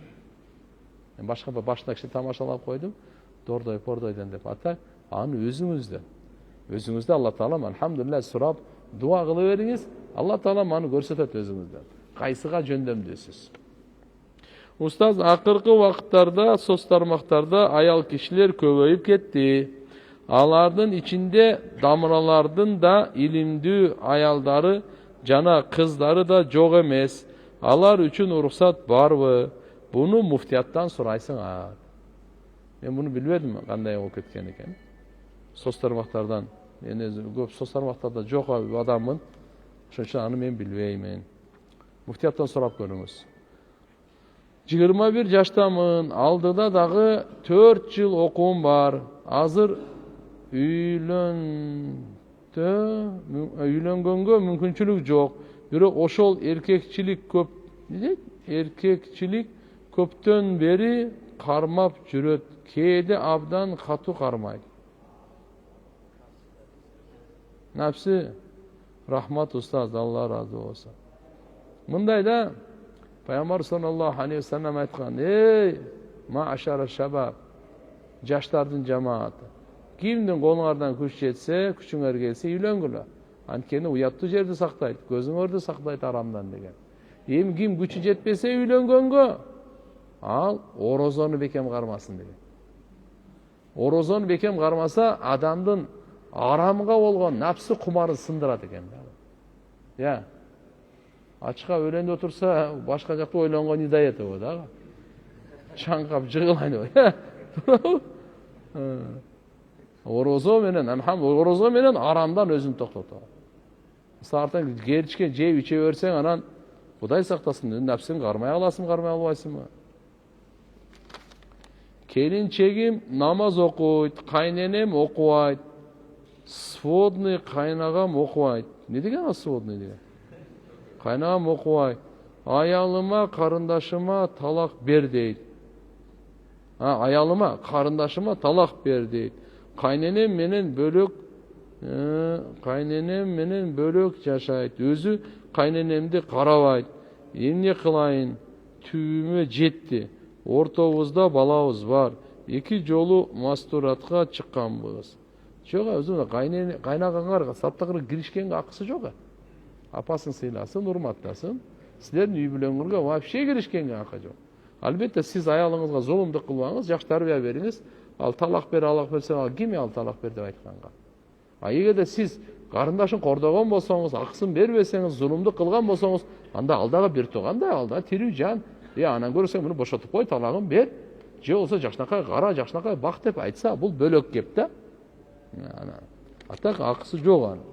Мен башка башында кичине тамашалап койдум, дордой пордойдон деп атак, аны өзүңүздөн. Өзүңүздө Алла Таалам алхамдулилля сурап, дуа кылып бериңиз, Алла Таалам аны көрсөтөт өзүңүздөн. Кайсыга жөндөмдүүсүз? Устаз, акыркы убакыттарда соц тармактарда аял кишилер көбөйүп кетти. Алардын ичинде дамыралардын да илимдүү аялдары жана кыздары да жок эмес. Алар үчүн уруксат барбы? Буну муфтияттан сурайсыңар. Мен буну билбедим кандай болуп кеткен экен. Соц тармактардан. Мен көп соц тармактарда жок адаммын. Ошон үчүн аны мен билбеймин. Муфтияттан сурап көрүңүз. 21 жаштамын. Алдыда дагы 4 жыл окуум бар. Азыр үйлөнгөнгө мүмкүнчүлүк жок. Бирок ошол эркекчилик көптөн бери кармап жүрөт. Кээде абдан катуу кармайт. Напсы, рахмат устаз, Алла разы болсун. Мындай да Пайгамбар саллаллаху алейхи ва саллям айткан: "Эй, маашара шабаб, жаштардын жамааты. Кимдин колуңардан күч жетсе, күчүңөр келсе үйлөнгүлө. Анткени уяттуу жерди сактайт, көзүңөрдү сактайт арамдан" деген. Эми ким күчү жетпесе үйлөнгөнгө, ал орозону бекем кармасын деген. Орозону бекем кармаса, адамдын арамга болгон напсы кумарын сындырат экен. Я. Ачка өлөндө турса, башка жакта ойлонгон идая этеби дагы. Чаңкап жыгылайын деп. Орозо менен арамдан өзүн токтотот. Саартан керчке жеп иче берсең, анан Кудай сактасын, напсың кармай аласың, кармай албайсыңбы? Келинчегим намаз окуйт, кайненем окубайт. Сводный кайнагам окубайт. Не деген сводный деген? Кайнагам окубайт. Аялыма, карындашыма талак бер дейт. Аялыма, карындашыма талак бер дейт. Кайненем менен бөлөк жашайт. Өзү кайненемди карабайт. Эмне кылайын? Түбүмө жетти. Ортобузда балабыз бар. 2 жолу мастуратка чыкканбыз. Жок, өзүнө кайнагаңарга саттыгыр киришкенге акысы жок. Апасын сыйласын, урматтасын. Силердин үй бүлөңөргө вообще киришкенге акы жок. Албетте сиз аялыңызга зулумдук кылбаңыз, жакшы тарбия бериңиз. Ал талак бер, ал ким ал талак бер деп айтканга. Эгерде сиз карындашын кордогон болсоңуз, акысын бербесеңиз, зулумдук кылган болсоңуз, анда ал дагы бир туугандай, ал да тирүү жан. Анан көрсөң муну бошотуп кой, талагын бер. Же болсо жакшынакай кара, жакшынакай бак деп айтса, бул бөлөк кеп да. Атак акысы жок анын.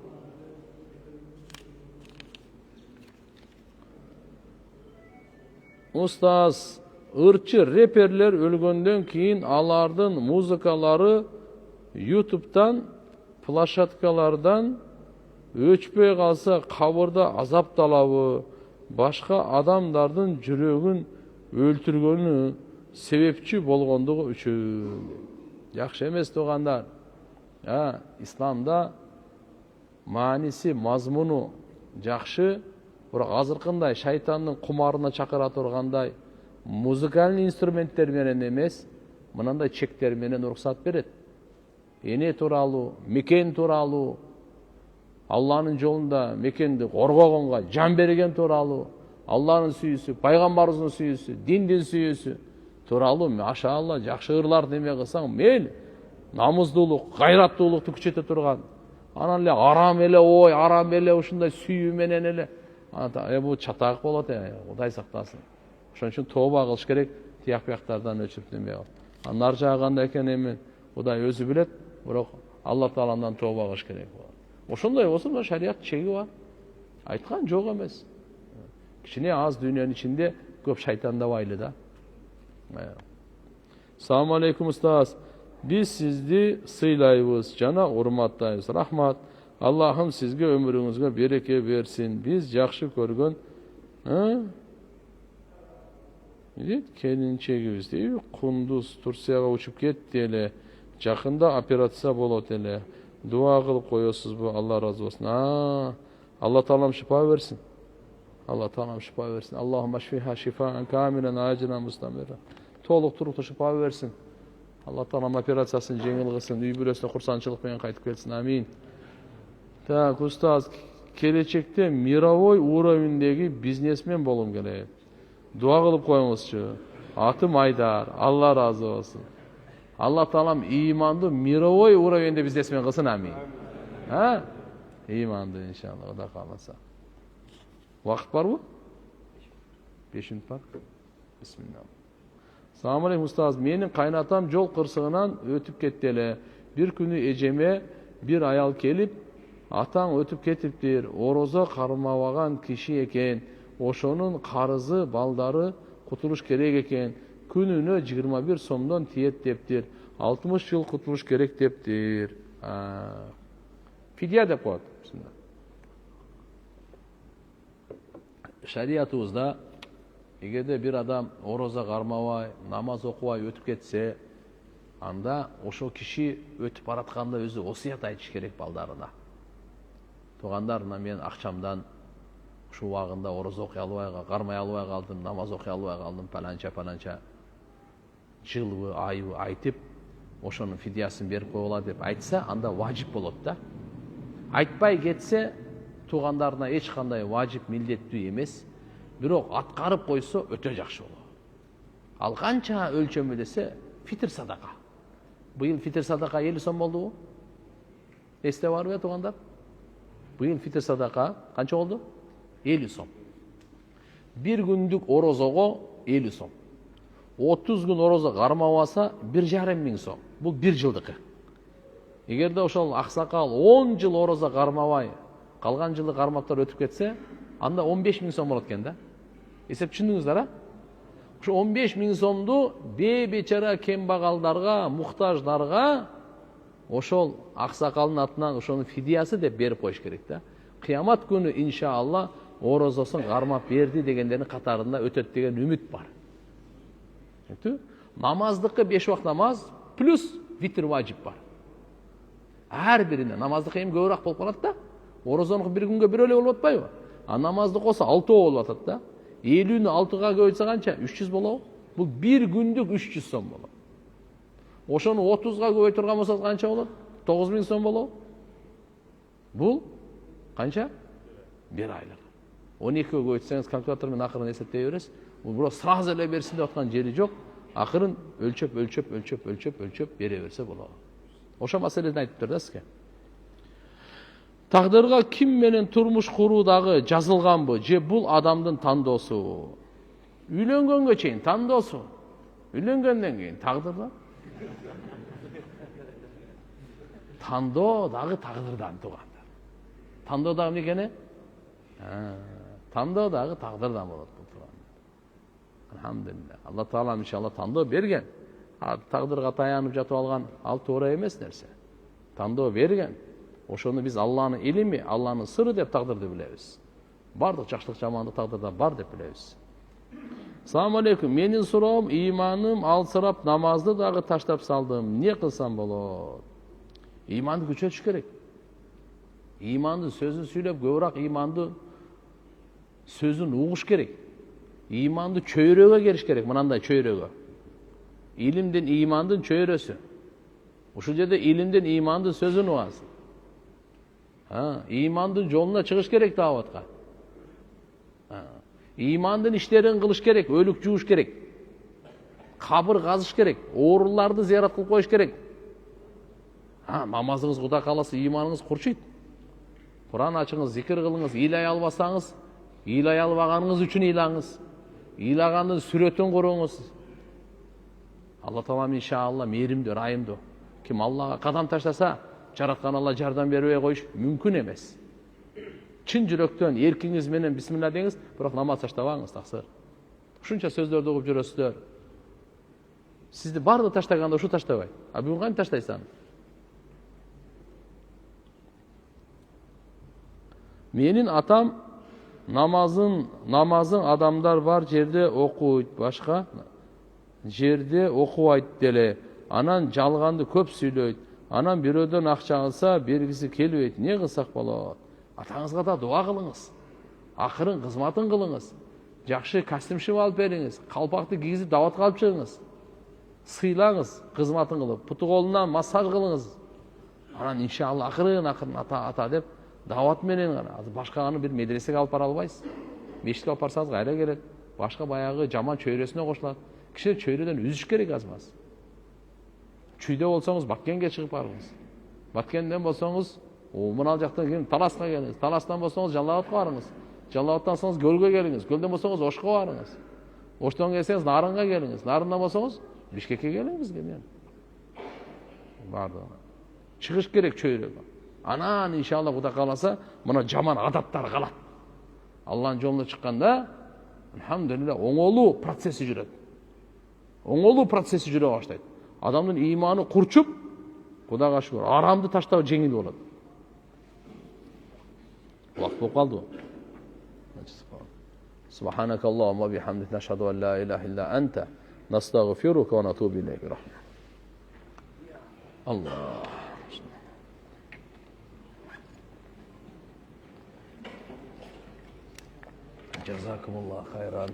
Устаз, ырчы реперлер өлгөндөн кийин алардын музыкалары YouTube'дан, площадкалардан өчпөй калса, кабырда азапталабы, башка адамдардын жүрөгүн өлтүргөнү себепчи болгондугу үчүн. Жакшы эмес туугандар. Исламда мааниси, мазмуну жакшы, бирок азыркындай шайтандын кумарына чакыра тургандай музыкалный инструменттер менен эмес, мынандай чектер менен уруксат берет. Эне тууралуу, мекен тууралуу, Алланын жолунда мекенди коргогонго жан берген тууралуу, Алланын сүйүүсү, пайгамбарыбыздын сүйүүсү, диндин сүйүүсү тууралуу машалла жакшы ырлар неме кылсаң, мейли намуздуулук, гайраттуулукту күчөтө турган, анан эле арам эле ой, арам эле ушундай сүйүү менен эле бул чатак болот, Кудай сактасын. Ошон үчүн тооба кылыш керек, тияк бияктардан өчүп неме кылып. Анын ар жагы кандай экенин Кудай өзү билет, бирок Алла Тааландан тооба кылыш керек болот. Ошондой болсо шарият чеги бар. Айткан жок эмес. Кичине аз дүйнөнүн ичинде көп шайтандабайлы да. Assalamu alaikum устаз. Biz sizdi sыйлайбыз жана урматтайбыз. Рахмат. Аллахым сизге өмүрүңүзгө береке берсин. Биз жакшы көргөн келинчегибизди Кундуз Турцияга учуп кетти эле. Жакында операция болот эле. Дуа кылып коесузбу? Алла разы болсун. Алла Таалам шифа берсин. Алла Таалам шифа берсин. Аллахумма шфиха шифаан камилан аджилан мустамира. Толук туруктуу шифа берсин. Алла Таалам операциясын жеңил кылсын, үй бүлөсүнө курсанчылык менен кайтып келсин. Амин. Так, устаз, келечекте мировой уровеньдеги бизнесмен болум келет. Дуа кылып коюңузчу. Атым Айдар. Алла разы болсун. Алла Таалам иманды мировой уровеньде бизнесмен кылсын. Амин. Иманды иншалла, Кудай кааласа. Вакыт барбы? 5 мүнөт бар. Бисмилlah. Assalamu alaikum устаз. Менин кайнатам жол кырсыгынан өтүп кетти эле. Бир күнү эжеме бир аял келип, атаң өтүп кетиптир, орозо кармабаган киши экен, ошонун карызы балдары кутулуш керек экен, күнүнө 21 сомдон тиет дептир, 60 жыл кутулуш керек дептир. Фидия деп коет. Шариятыбызда эгерде бир адам орозо кармабай, намаз окубай өтүп кетсе, анда ошол киши өтүп баратканда өзү осуят айтыш керек балдарына. Туугандарына мен акчамдан ушул убагында орозо окуй албай, кармай албай калдым, намаз окуй албай калдым, паланча жылбы, айбы айтып, ошонун фидиясын берип койгула деп айтса, анда важип болот да. Айтпай кетсе, туугандарына эч кандай важип, милдеттүү эмес. Бирок аткарып койсо өтө жакшы болот. Ал канча өлчөмү десе, фитр садака. Быйыл фитр садака 50 сом болдубу? Эсте барбы туугандар? Быйыл фитр садака канча болду? 50 сом. Бир күндүк орозого 50 сом. 30 күн орозо кармабаса 1,5 миң сом. Бул 1 жылдыкы. Эгерде ошол аксакал 10 жыл орозо кармабай, калган жылы кармаптар өтүп кетсе, анда 15 миң сом болот экен да. Эсеп түшүндүңүздөр, Ошо 15 миң сомду бейбечара кембагалдарга, муктаждарга ошол аксакалдын атынан ошонун фидиясы деп берип коюш керек да. Кыямат күнү иншалла орозосун кармап берди дегендердин катарында өтөт деген үмүт бар. Намаздыкы 5 убак намаз плюс витр важип бар. Ар бирине намаздыкы эми көбүрөөк болуп калат да. Орозонуку бир күнгө бир эле болуп атпайбы? А намазды косо 6 болуп атат да. 50-нү 6га көбөйтсө канча? 300 болобу? Бул бир күндүк 300 сом болот. Ошону 30га көбөйтүргөн болсоңуз канча болот? 9 миң сом болобу? Бул канча? Бир айлык. 12ге көбөйтсөңүз калькулятор менен акырын эсептей бересиз. Бул бирок сразу эле берсин деп аткан жери жок. Акырын өлчөп бере берсе болот. Ошо маселени айтыптыр да сизге. Тагдырга ким менен турмуш куруу дагы жазылганбы? Же бул адамдын тандоосу? Үйлөнгөнгө чейин тандоосу. Үйлөнгөндөн кийин тагдырда. Тандоо дагы тагдырдан туугандар. Тандоо дагы эмне экени? Тандоо дагы тагдырдан болот бул туугандар. Алхамдулилlah. Алла Таала иншалла тандоо берген. Тагдырга таянып жатып алган ал туура эмес нерсе. Тандоо берген. Ошону биз Алланын илими, Алланын сыры деп тагдырды билебиз. Бардык жакшылык жамандык тагдырда бар деп билебиз. Assalamu alaikum. Менин суроом, иманым алсырап намазды дагы таштап салдым. Не кылсам болот? Иманды күчөтүш керек. Иманды сөзүн сүйлөп, көбүрөөк иманды сөзүн угуш керек. Иманды чөйрөгө келиш керек, мынандай чөйрөгө. İlimden imandın çöyrösü. Uşul жерде ilimden imandın sözün uğasın. İmandın yoluna çıkış gerek davatqa. İmandın işlerin kılış gerek, ölük juuş gerek. Kabır kazış gerek, oğurluарды ziyaret kılıp koyuş gerek. Namazыңыз Құда қаласа иманыңыз құрчайды. Құран açыңыз, зикір қылыңыз, илай албасаңыз, илай албағаныңыз үшін илаңыз. Илағанның сүретін құрыңыз. Алла Таалам иншалла мейірімді, райымды. Ким Аллаға қадам таштаса, жаратқан Алла жардам бербей қойыш мүмкін емес. Чын жүректен еркіңіз менен бисмилла деңіз, бірақ намаз таштабаңыз, тақсыр. Ушунча сөздерді оқып жүрөсүздөр. Сізді барды таштағанда ушу таштабай. Бүгін қайын таштайсан? Менин атам намазын адамдар бар жерде окуйт, башка жерде окубайт деле. Анан жалганды көп сүйлөйт. Анан бирөөдөн акча алса бергиси келбейт. Не кылсак болот? Атаңызга да дуа кылыңыз. Акырын кызматын кылыңыз. Жакшы костюм алып бериңиз. Калпакты кийгизип даватка алып чыгыңыз. Сыйлаңыз, кызматын кылып, путу колунан массаж кылыңыз. Анан иншалла акырын ата деп дават менен башканы бир медресеге алып бара албайсыз. Мешитке алып барсаңыз кайра келет. Башка баягы жаман чөйрөсүнө кошулат. Киши чөйрөдөн үзүш керек азмаз. Чүйдө болсоңуз Баткенге чыгып барыңыз. Баткенден болсоңуз мына жактан келип Таласка келиңиз. Таластан болсоңуз Жалал Абадка барыңыз. Жалал Абадтан болсоңуз Көлгө келиңиз. Көлдөн болсоңуз Ошко барыңыз. Оштон келсеңиз Нарынга келиңиз. Нарындан болсоңуз Бишкекке келиңиз. Бардыгына. Чыгыш керек чөйрөгө. Анан иншалла Кудай кааласа мына жаман адаттар калат. Алланын жолуна чыкканда алхамдулилла оңолуу процесси жүрөт. Оңолуу процесси жүрө баштайт. Адамдын иманы курчуп, Кудайга шүгүр, арамды таштоо жеңил болот. Вакыт болуп калды. Субханака Аллахумма ва бихамдика нашхаду ан ла илаха илля анта настагфирука ва натубу илейк. Allah. Jazakumullah khairan.